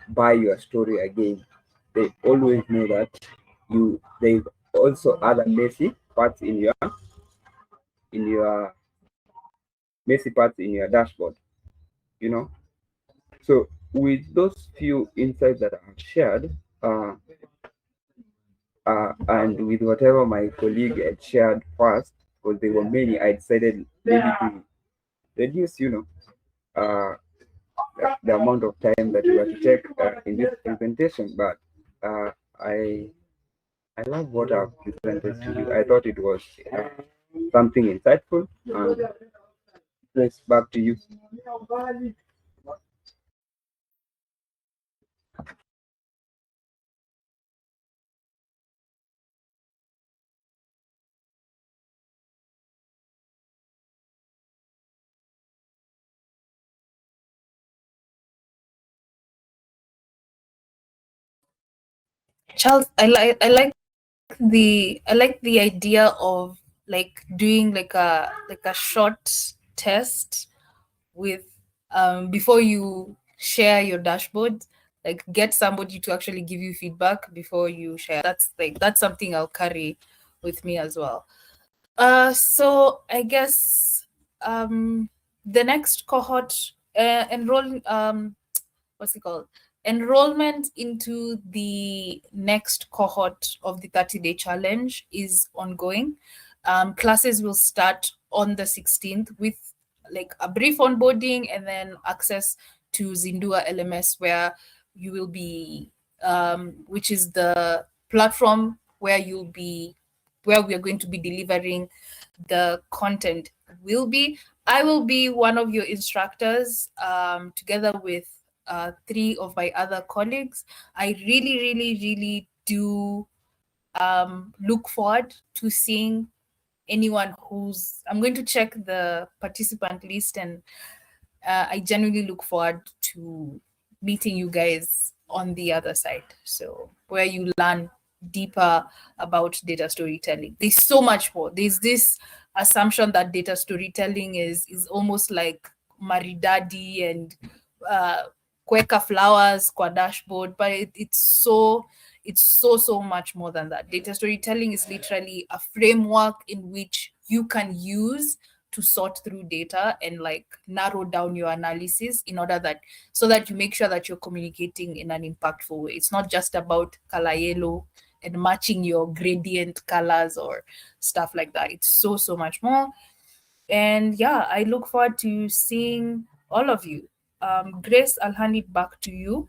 buy your story again. They always know that there's also other messy parts in your messy parts in your dashboard, you know. So with those few insights that I have shared, and with whatever my colleague had shared first, because there were many, I decided maybe to reduce, uh, the amount of time that we were to take in this presentation. But uh, I I love what I've presented to you. I thought it was something insightful. And Grace, back to you. Charles, I like the idea of like doing like a short test with before you share your dashboard, like get somebody to actually give you feedback before you share. That's something I'll carry with me as well. So I guess the next cohort enroll what's it called? Enrollment into the next cohort of the 30-day challenge is ongoing. Classes will start on the 16th with like a brief onboarding and then access to Zindua LMS, where you will be, which is the platform where where we are going to be delivering the content. I will be one of your instructors, together with 3 of my other colleagues. I really do look forward to seeing anyone I'm going to check the participant list, and I genuinely look forward to meeting you guys on the other side. So where you learn deeper about data storytelling. There's so much more. There's this assumption that data storytelling is almost like maridadi and kuweka flowers kwa dashboard, but it's so much more than that. Data storytelling is literally a framework in which you can use to sort through data and like narrow down your analysis in order so that you make sure that you're communicating in an impactful way. It's not just about color yellow and matching your gradient colors or stuff like that. It's so much more. And yeah, I look forward to seeing all of you. Grace, I'll hand it back to you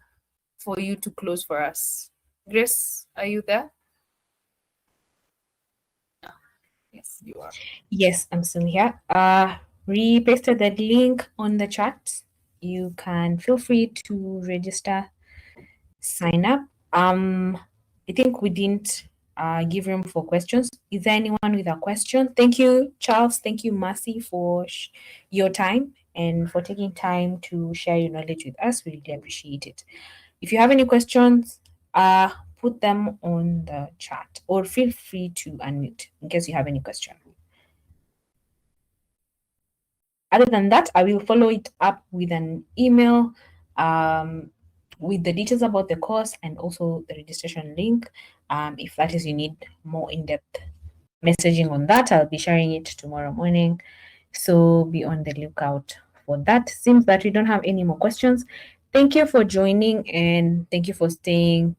for you to close for us. Grace, are you there? Yes, you are. Yes, I'm still here. We pasted the link on the chat. You can feel free to register, sign up. I think we didn't give room for questions. Is there anyone with a question? Thank you, Charles. Thank you, Mercy, for your time and for taking time to share your knowledge with us. We really appreciate it. If you have any questions, put them on the chat or feel free to unmute in case you have any question. Other than that, I will follow it up with an email with the details about the course and also the registration link. If that is you need more in-depth messaging on that, I'll be sharing it tomorrow morning. So be on the lookout for that. Seems that we don't have any more questions. Thank you for joining and thank you for staying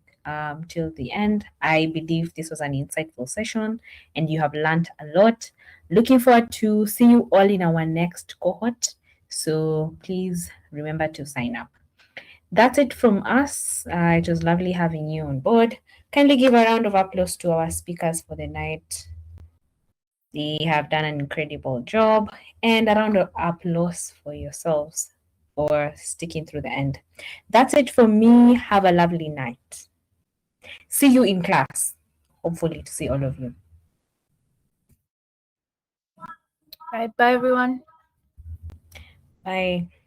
till the end. I believe this was an insightful session and you have learned a lot. Looking forward to see you all in our next cohort. So please remember to sign up. That's it from us. It was lovely having you on board. Kindly give a round of applause to our speakers for the night. They have done an incredible job, and a round of applause for yourselves for sticking through the end. That's it from me. Have a lovely night. See you in class. Hopefully, to see all of you. Right, bye everyone. Bye.